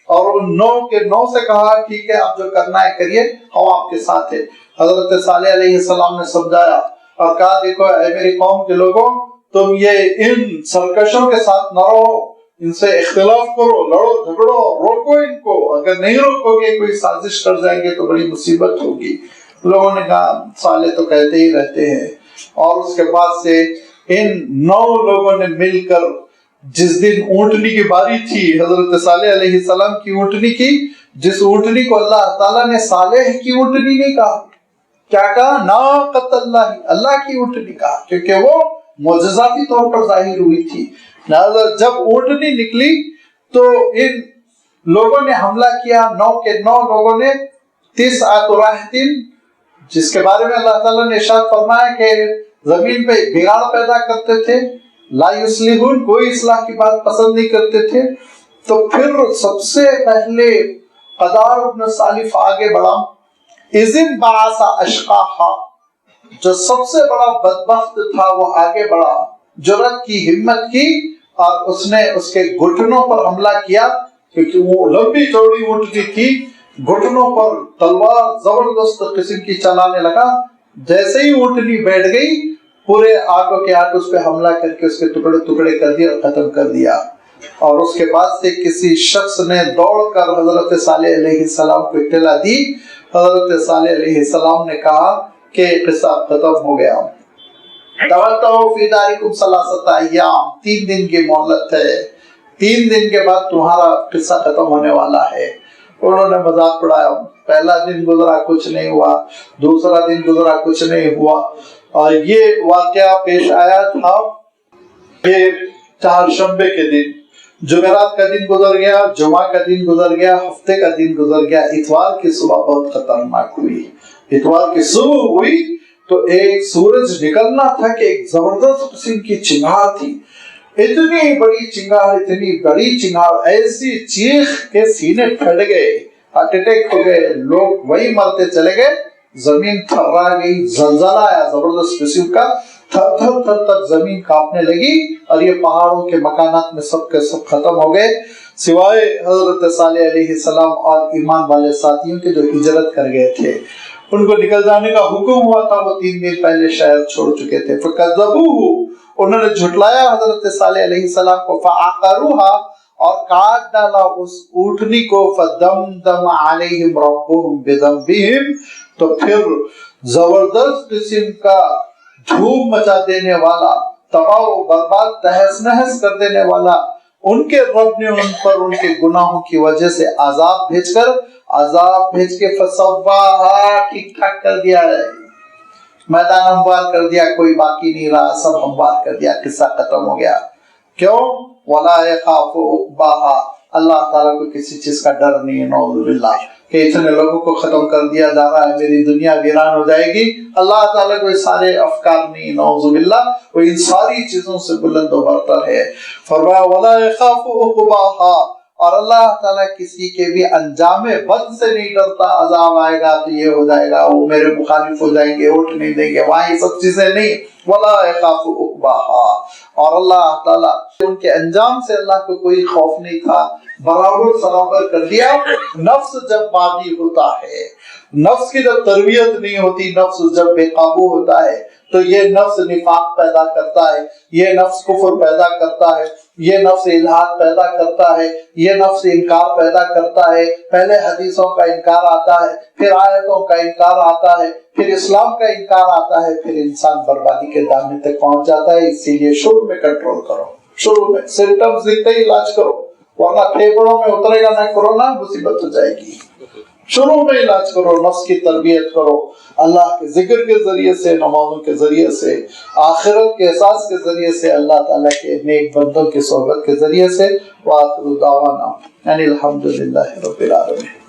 Speaker 1: اور ان 9 کے 9 سے کہا ٹھیک ہے آپ جو کرنا ہے کریے، ہم آپ کے ساتھ ہیں۔ حضرت صالح علیہ السلام نے سمجھایا اور کہا دیکھو اے میری قوم کے لوگوں، تم یہ ان سرکشوں کے ساتھ نہ رہو، ان سے اختلاف کرو، لڑو جھگڑو، روکو ان کو، اگر نہیں روکو گے کوئی سازش کر جائیں گے تو بڑی مصیبت ہوگی۔ لوگوں نے کہا صالح تو کہتے ہی رہتے ہیں. اور اس کے بعد سے ان 9 لوگوں نے مل کر جس دن اونٹنی کی باری تھی حضرت صالح علیہ السلام کی اونٹنی کی، جس اونٹنی کو اللہ تعالیٰ نے صالح کی اونٹنی نہیں کہا، کیا کہا؟ ناقۃ اللہ، اللہ کی اونٹنی کہا، کیونکہ وہ معجزاتی طور پر ظاہر ہوئی تھی. لہذا جب اونٹنی نکلی تو ان لوگوں نے حملہ کیا، 9 کے 9 لوگوں نے 30 راہتین، جس کے بارے میں اللہ تعالیٰ نے ارشاد فرمایا کہ زمین پہ بگاڑ پیدا کرتے تھے، لا یصلحون، کوئی اصلاح کی بات پسند نہیں کرتے تھے. تو پھر سب سے پہلے قدار ابن سالف آگے بڑھا، اذن بعث اشقاہا، جو سب سے بڑا بدبخت تھا وہ آگے بڑھا، جرأت کی، ہمت کی، اور اس نے اس کے گھٹنوں پر حملہ کیا، کیونکہ وہ لمبی چوڑی اونٹنی تھی، گھٹنوں پر تلوار زبردست قسم کی چلانے لگا. جیسے ہی اونٹنی بیٹھ گئی پورے آٹوں کے آٹھ اس پہ حملہ کر کے اس کے ٹکڑے ٹکڑے کر دیا اور ختم کر دیا. اور اس کے بعد سے کسی شخص نے دوڑ کر حضرت صالح علیہ السلام کو اطلاع دی. حضرت صالح علیہ السلام نے کہا کہ قصہ ختم ہو گیا. تمتعوا فی دارکم ثلاثۃ ایام، 3 دن کی مہلت ہے، 3 دن کے بعد تمہارا قصہ ختم ہونے والا ہے. انہوں نے مذاق اڑایا، پہلا دن گزرا کچھ نہیں ہوا، دوسرا دن گزرا کچھ نہیں ہوا، اور یہ واقعہ پیش آیا تھا کہ چہارشنبے کے دن، جمعرات کا دن گزر گیا، جمعہ کا دن گزر گیا، ہفتے کا دن گزر گیا، اتوار کی صبح بہت خطرناک ہوئی. اتوار کی صبح ہوئی تو ایک سورج نکلنا تھا کہ ایک زبردست قسم کی چنگاڑ تھی، اتنی بڑی چنگاڑ، اتنی بڑی چنگاڑ، ایسی چیخ کے سینے پھٹ گئے، ہارٹ اٹیک ہو گئے، لوگ وہی مرتے چلے گئے. زمین تھرا گئی، زلزلہ آیا زبردست قسم کا، تھر تھر تھر تھر زمین کانپنے لگی، اور یہ پہاڑوں کے مکانات میں سب کے سب ختم ہو گئے، سوائے حضرت صالح علیہ السلام اور ایمان والے ساتھیوں کے جو ہجرت کر گئے تھے. ان کو نکل جانے کا حکم ہوا تھا، وہ 3 دن پہلے شہر چھوڑ چکے تھے. فَكَذَّبُوهُ، انہوں نے جھٹلایا حضرت صالح علیہ السلام کو. فَعَقَرُوهَا، اور کاٹ ڈالا اس اونٹنی کو. فَدَمْدَمَ عَلَيْهِمْ رَبُّهُمْ بِذَنبِهِمْ، تو پھر زبردست قسم کا دھوم مچا دینے والا، تباہ و برباد، تہس نہس کر دینے والا ان کے رب نے ان پر ان کے گناہوں کی وجہ سے عذاب بھیج کے فَسَوَّاهَا، ٹھیک ٹھاک کر دیا ہے، میدان ہموار کر دیا، کوئی باقی نہیں رہا، سب ہموار کر دیا، قصہ ختم ہو گیا. کیوں؟ وَلَا يَخَافُ عُقْبَاهَا، اللہ تعالیٰ کو کسی چیز کا ڈر نہیں ہے، نعوذ باللہ، کہ اتنے لوگوں کو ختم کر دیا جا رہا ہے، میری دنیا ویران ہو جائے گی. اللہ تعالیٰ کو یہ سارے افکار نہیں، نعوذ باللہ، وہ ان ساری چیزوں سے بلند و برتر ہے. فرمایا وَلَا يَخَافُ عُقْبَاهَا، اور اللہ تعالیٰ کسی کے بھی انجام بد سے نہیں ڈرتا. عذاب آئے گا تو یہ ہو جائے گا، وہ میرے مخالف ہو جائیں گے، ووٹ نہیں دیں گے، وہاں یہ سب چیزیں نہیں. وَلَا يَخَافُ عُقْبَاهَا، اور اللہ تعالیٰ ان کے انجام سے اللہ کو کوئی خوف نہیں تھا، برابر سرابر کر دیا. نفس جب باغی ہوتا ہے، نفس کی جب تربیت نہیں ہوتی، نفس جب بے قابو ہوتا ہے تو یہ نفس نفاق پیدا کرتا ہے، یہ نفس کفر پیدا کرتا ہے، یہ نفس الحاد پیدا کرتا ہے، یہ نفس انکار پیدا کرتا ہے. پہلے حدیثوں کا انکار آتا ہے، پھر آیتوں کا انکار آتا ہے، پھر اسلام کا انکار آتا ہے، پھر انسان بربادی کے دامن تک پہنچ جاتا ہے. اسی لیے شروع میں کنٹرول کرو، شروع میں سمپٹمز دکھتے ہی علاج کرو، ورنہ پھیپڑوں میں اترے گا نہ کورونا، مصیبت ہو جائے گی. شروع میں علاج کرو، نفس کی تربیت کرو، اللہ کے ذکر کے ذریعے سے، نمازوں کے ذریعے سے، آخرت کے احساس کے ذریعے سے، اللہ تعالیٰ کے نیک بندوں کی صحبت کے ذریعے سے. وآخر دعوانا ان الحمد للہ رب العالمین.